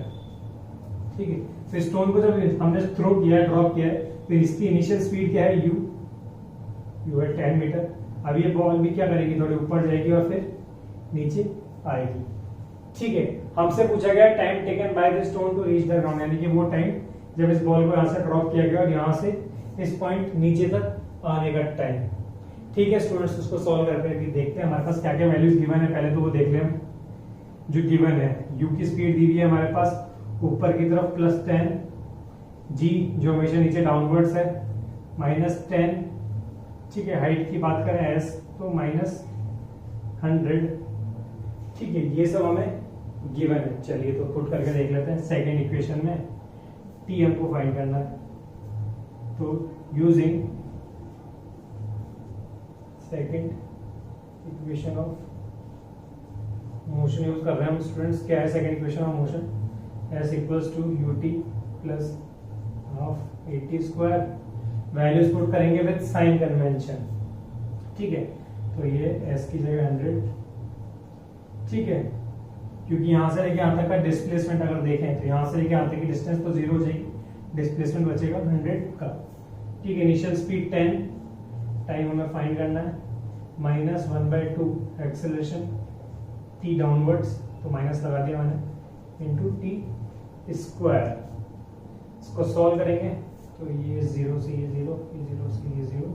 ठीक है, तो स्टोन को जब हमने थ्रो किया, ड्रॉप किया है, तो इसकी इनिशियल स्पीड क्या है, यू है 10 मीटर। अब ये बॉल भी क्या करेगी, थोड़ी ऊपर जाएगी और फिर नीचे आएगी। ठीक है, हमसे पूछा गया time taken by the stone to reach the ground, यानी कि वो टाइम जब इस बॉल को यहाँ से ड्रॉप किया गया और यहाँ से इस पॉइंट नीचे तक आने का टाइम। ठीक है स्टूडेंट्स, उसको सॉल्व करके देखते हैं हमारे पास क्या क्या वैल्यूज गिवन है, पहले तो वो देख लें। जो गिवन है, यू की स्पीड दी हुई है हमारे पास ऊपर की तरफ +10, जी जो हमेशा नीचे डाउनवर्ड्स है -10। ठीक है, हाइट की बात करें एस तो -100। ठीक है, ये सब हमें गिवन है। चलिए तो पुट करके देख लेते हैं। सेकेंड इक्वेशन में टी हमको फाइंड करना है, तो using second equation of motion use कर रहे हैं हम स्टूडेंट्स। क्या है second equation of motion, S equals to u t plus half AT²। Values put करेंगे विद साइन कन्वेंशन। ठीक है, तो ये एस की जगह 100। ठीक है, क्योंकि यहां से लेके यहां तक का डिस्प्लेसमेंट अगर देखें तो यहां से लेके यहां तक की डिस्टेंस तो 0 हो जाएगी, डिस्प्लेसमेंट बचेगा 100 का। ठीक है, इनिशियल स्पीड 10, टाइम हमें फाइंड करना है, -1/2 एक्सेलरेशन टी डाउनवर्ड्स, तो माइनस लगा दिया मैंने, इंटू T²। इसको सॉल्व करेंगे तो ये 0 से ये 0, ये 0 से ये 0।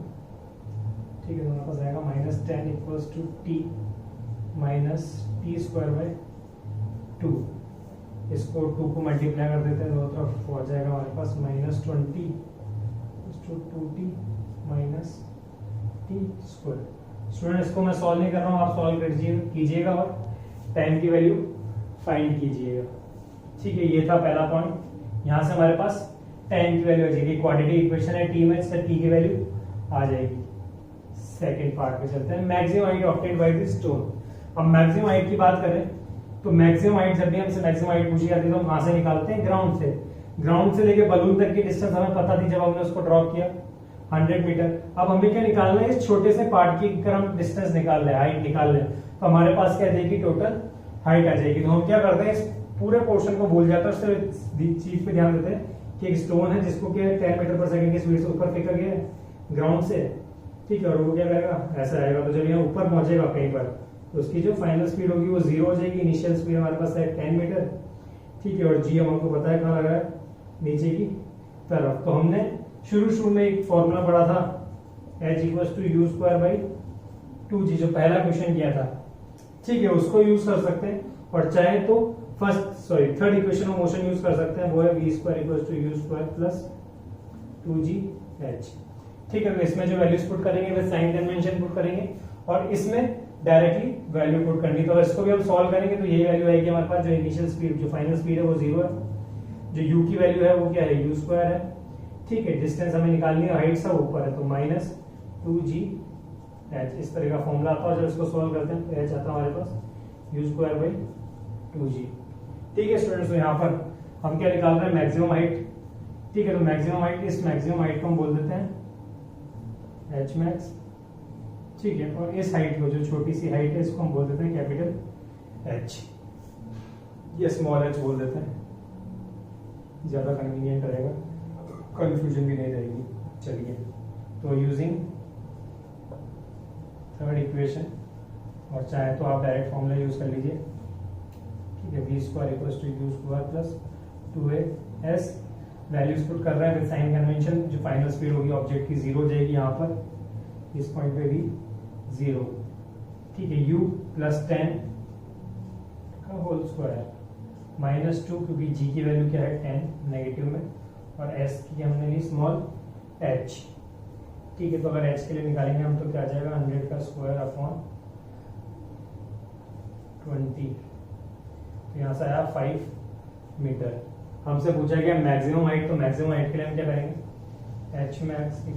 ठीक है, तो हमारे पास आएगा -10 इक्वल्स टू T -T²/2। इसको 2 को मल्टीप्लाई कर देते हैं दोनों तरफ, हो जाएगा हमारे पास -20 2T -T²। स्टूडेंट इसको मैं सॉल्व नहीं कर रहा हूँ, आप सॉल्व कीजिएगा और टाइम की वैल्यू फाइंड कीजिएगा। ठीक है, ये था पहला पॉइंट। यहाँ से हमारे पास टाइम की वैल्यू आ जाएगी, क्वाड्रेटिक इक्वेशन है टी में, इससे टी की वैल्यू आ जाएगी। सेकेंड पार्ट पे चलते हैं, maximum height obtained by the stone. अब मैक्सिमम हाइट की बात करें तो मैक्सिमम हाइट, जब भी हमसे मैक्सिमम हाइट पूछी जाती है तो हम कहां से निकालते हैं, ग्राउंड से। ग्राउंड से लेके बलून तक की डिस्टेंस हमें पता थी जब हमने उसको ड्रॉप किया 100 मीटर। अब हमें क्या निकालना है, इस छोटे से पार्ट की अगर हम डिस्टेंस निकाल रहे हैं, हाइट निकाल रहे हैं, तो हमारे पास क्या जाएगी, टोटल हाइट आ जाएगी। तो हम क्या करते हैं, इस पूरे पोर्शन को भूल जाते हैं, उससे चीज पे ध्यान देते हैं कि एक स्टोन है जिसको क्या 10 मीटर पर सेकंड की स्पीड से ऊपर फेंका गया है ग्राउंड से। ठीक है, और वो क्या करेगा, ऐसा आएगा। तो जब यहाँ ऊपर पहुंचेगा कहीं पर तो उसकी जो फाइनल स्पीड होगी वो 0 हो जाएगी। इनिशियल स्पीड हमारे पास है 10 मीटर। ठीक है, और जी हमको पता है कहाँ लगा है, नीचे की तरफ। तो हमने शुरू में एक फॉर्मूला पढ़ा था, H = U²/2G, जो पहला क्वेश्चन किया था। ठीक है, उसको यूज कर सकते हैं, और चाहे तो third equation of motion use कर सकते हैं, वो है V² = U² + 2GH। ठीक है, तो इसमें जो वैल्यूज पुट करेंगे वे साइन कन्वेंशन पुट करेंगे, और इसमें डायरेक्टली वैल्यू पुट करनी। तो इसको भी हम सॉल्व करेंगे तो यही वैल्यू आएगी हमारे पास। जो इनिशियल स्पीड, जो फाइनल स्पीड है वो 0 है, जो u की वैल्यू है वो क्या है, U² है। ठीक है, डिस्टेंस हमें निकालनी है, हाइट सब ऊपर है, तो -2GH। इस तरह का फॉर्मूला आता है। जब इसको सॉल्व करते हैं तो h आता है हमारे पास U²/2G। ठीक है स्टूडेंट्स, तो यहाँ पर हम क्या निकाल रहे हैं, मैक्सिमम हाइट। ठीक है, तो मैक्सिमम हाइट, इस मैक्सिमम हाइट को हम बोल देते हैं Hmax। ठीक है, और इस हाइट को, जो छोटी सी हाइट है, इसको हम बोल देते हैं कैपिटल H, या स्मॉल h बोल देते हैं, ज्यादा कन्वीनियंट रहेगा, कंफ्यूजन भी नहीं रहेगी। चलिए, तो यूजिंग थर्ड इक्वेशन, और चाहे तो आप डायरेक्ट फॉर्मूला यूज कर लीजिए। ठीक है, V² = U² + 2AS। Values put कर रहे हैं विद साइन कन्वेंशन। जो फाइनल स्पीड होगी ऑब्जेक्ट की 0 हो जाएगी, यहाँ पर इस पॉइंट पे भी 0। ठीक है, U + 10 का होल स्क्वायर -2, क्योंकि G की वैल्यू क्या है 10 नेगेटिव में, और S की हमने ली स्मॉल h। ठीक है, तो अगर h के लिए निकालेंगे हम तो क्या आ जाएगा, 100 का स्क्वायर अपॉन 20। तो यहाँ से आया 5 मीटर। हमसे पूछा गया मैक्सिमम हाइट, तो मैक्सिमम हाइट के लिए हम क्या करेंगे, Hmax =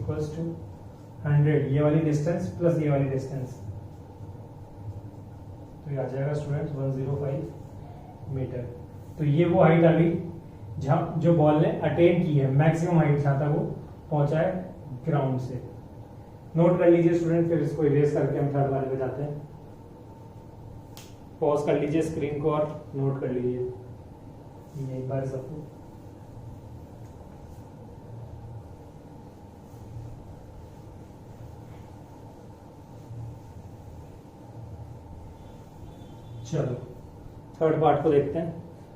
100, ये वाली डिस्टेंस प्लस ये वाली डिस्टेंस, तो ये आ जाएगा स्टूडेंट्स 105 मीटर। तो ये वो हाइट आ गई जहाँ जो बॉल ने अटेन की है मैक्सिमम हाइट जहां तक वो पहुंचा है ग्राउंड से। नोट कर लीजिए स्टूडेंट, फिर इसको इरेज करके हम थर्ड वाले पे जाते हैं। पॉज कर लीजिए स्क्रीन को और नोट कर लीजिए ये एक बार सबको। चलो थर्ड पार्ट को देखते हैं।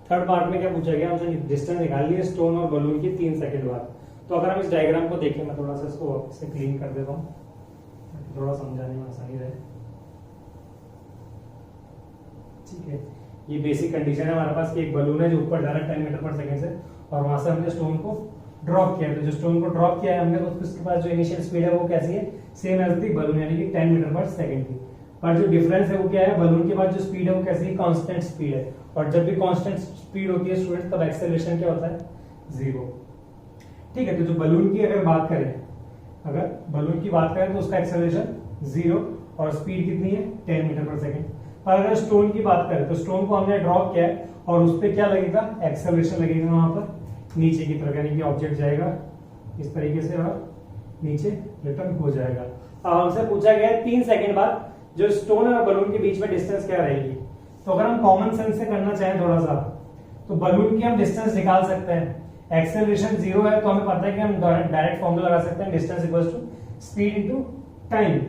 थर्ड पार्ट में क्या पूछा गया हमसे, डिस्टेंस निकाल लिए स्टोन और बलून की 3 सेकंड बाद। तो अगर हम इस डायग्राम को देखें, मैं थोड़ा सा इसको से क्लीन कर देता हूँ थोड़ा समझाने में आसानी रहे। ठीक है, ये बेसिक कंडीशन है हमारे पास कि एक बलून है जो ऊपर जा रहा है 10 मीटर पर सेकंड से, और वहां से हमने स्टोन को ड्रॉप किया है। तो जो स्टोन को ड्रॉप किया है हमने, उसके पास जो इनिशियल स्पीड है वो कैसी है, सेम एज दी बलून, यानी कि 10 मीटर पर सेकंड की। पर जो डिफरेंस है वो क्या है, बलून के बाद जो स्पीड है वो कैसी है, कांस्टेंट स्पीड है। और जब भी कांस्टेंट स्पीड होती है स्टूडेंट, तब एक्सेलरेशन क्या होता है, 0। ठीक है, तो जो बलून की अगर बात करें, अगर बलून की बात करें तो उसका एक्सेलरेशन 0 और स्पीड कितनी है, 10 मीटर पर सेकंड। पर अगर स्टोन की बात करें तो स्टोन को हमने ड्रॉप किया है और उस पर क्या लगेगा, एक्सेलरेशन लगेगा वहां पर नीचे की तरफ, यानी कि ऑब्जेक्ट जाएगा इस तरीके से और नीचे रिटर्न हो जाएगा। अब हमसे पूछा गया है 3 सेकंड बाद जो स्टोन और बलून के बीच में डिस्टेंस क्या रहेगी। तो अगर हम कॉमन सेंस से करना चाहें थोड़ा सा, तो बलून की हम डिस्टेंस निकाल सकते हैं। एक्सेलरेशन 0 है तो हमें पता है कि हम डायरेक्ट फॉर्मूला लगा सकते हैं, distance equals to speed into time.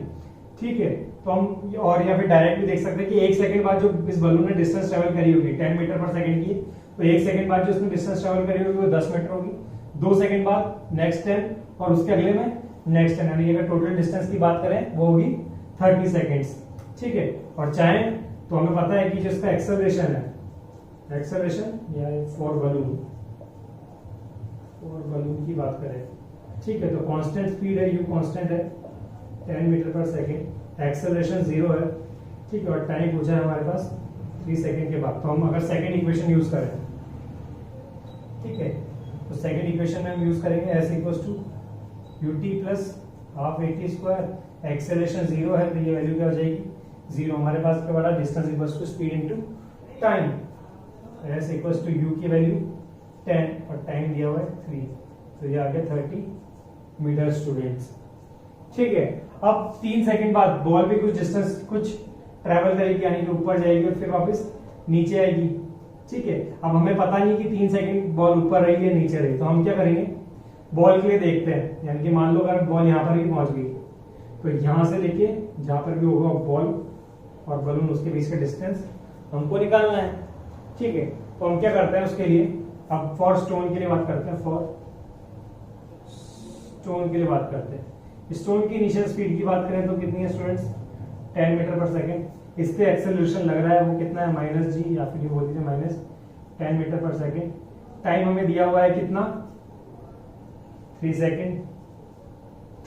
ठीक है, तो हम और या फिर डायरेक्ट भी देख सकते हैं कि 1 सेकंड बाद जो इस बलून ने डिस्टेंस ट्रेवल करी होगी 10 मीटर पर सेकंड की, तो 1 सेकंड बाद जो इसने डिस्टेंस ट्रेवल करी होगी वो 10 मीटर होगी। 2 सेकंड बाद नेक्स्ट 10 और उसके अगले में नेक्स्ट 10, यानी अगर टोटल डिस्टेंस की बात करें वो होगी 30 सेकेंड्स। ठीक है, और चाहे तो हमें पता है कि जो इसका एक्सेलरेशन है, एक्सेलरेशन या फॉर बलून की बात करें, ठीक है, तो कांस्टेंट स्पीड है, यू कांस्टेंट है 10 मीटर पर सेकेंड, एक्सेलरेशन 0 है। ठीक है, और टाइम पूछा है हमारे पास 3 सेकेंड के बाद। तो हम अगर सेकेंड इक्वेशन यूज करें, ठीक है, तो सेकेंड इक्वेशन में हम यूज करेंगे S equals to ut plus half at square, acceleration 0 है तो ये वैल्यू क्या हो जाएगी, 0। हमारे पास क्या बड़ा, distance equals to speed into time, S equals to u की वैल्यू 10 और टाइम दिया हुआ है 3, तो ये आ गया 30 मीटर स्टूडेंट्स। ठीक है, अब 3 सेकंड बाद बॉल भी कुछ डिस्टेंस कुछ ट्रेवल करेगी, यानी कि ऊपर जाएगी और फिर वापस नीचे आएगी। ठीक है, अब हमें पता नहीं कि 3 सेकंड बॉल ऊपर रही है नीचे रही, तो हम क्या करेंगे, बॉल के लिए देखते हैं। यानी कि मान लो अगर बॉल यहाँ पर भी पहुंच गई, तो यहां से लेके जहां पर भी होगा बॉल और बलून उसके बीच का डिस्टेंस हमको निकालना है। ठीक है, तो हम क्या करते हैं उसके लिए, अब फॉर स्टोन के लिए बात करते हैं, फॉर स्टोन के लिए बात करते हैं। स्टोन की इनिशियल स्पीड की बात करें तो कितनी है स्टूडेंट्स, 10 मीटर पर सेकेंड। इस पे एक्सेलरेशन लग रहा है वो कितना है, -g, या फिर ये बोल दीजिए -10 मीटर पर सेकेंड। टाइम हमें दिया हुआ है कितना, 3 सेकेंड।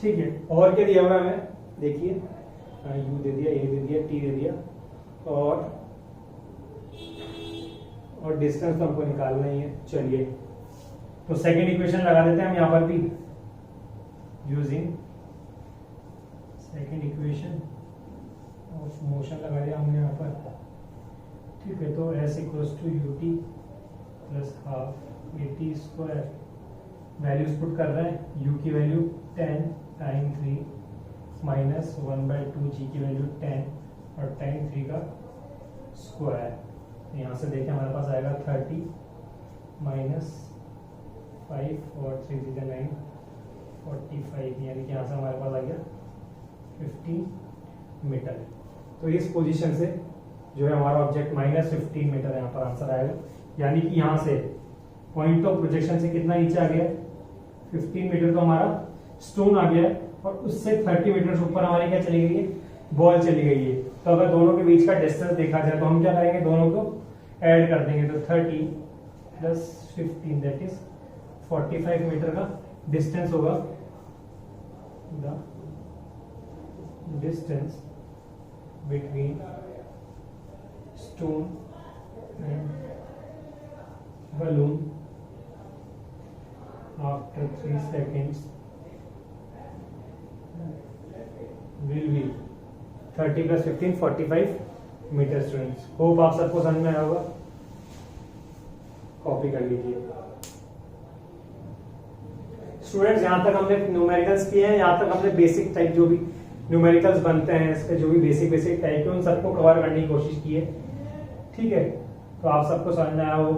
ठीक है, और क्या दिया हुआ है हमें, देखिए u दे दिया, a दे दिया, t दे दिया, और डिस्टेंस तो हमको निकालना ही है। चलिए, तो सेकेंड इक्वेशन लगा देते हैं हम यहाँ पर भी, using second equation of motion लगा दिया हमने यहाँ पर। ठीक है, तो s equals to ut plus half at square, values put कर रहे हैं, u की वैल्यू 10 टाइम 3 माइनस 1/2, g की वैल्यू 10 और टाइम 3 का स्क्वायर। यहाँ से देखें हमारे पास आएगा 30 माइनस 5 और 3 से 9, 45, यानी कि यहाँ से हमारे पास आ गया 15 मीटर। तो इस पोजीशन से जो है हमारा ऑब्जेक्ट -15 मीटर यहाँ पर आंसर आएगा, यानी कि यहाँ से पॉइंट ऑफ प्रोजेक्शन से कितना नीचे आ गया, 15 मीटर तो हमारा स्टोन आ गया है, और उससे 30 मीटर ऊपर हमारी क्या चली गई है, बॉल चली गई है। तो अगर दोनों के बीच का डिस्टेंस देखा जाए तो हम क्या करेंगे, दोनों को ऐड कर देंगे, तो 30 प्लस 15 दैट इज 45 मीटर का डिस्टेंस होगा, the distance between stone and balloon after 3 seconds will be 30 plus 15 45 metre students. Hope आप सबको समझ में आया होगा, कॉपी कर लीजिए। स्टूडेंट्स यहाँ तक हमने न्यूमेरिकल्स किए हैं, यहाँ तक हमने बेसिक टाइप जो भी न्यूमेरिकल्स बनते हैं इसके जो भी बेसिक टाइप के उन सबको कवर करने की कोशिश की है। ठीक है, तो आप सबको समझ में आया हो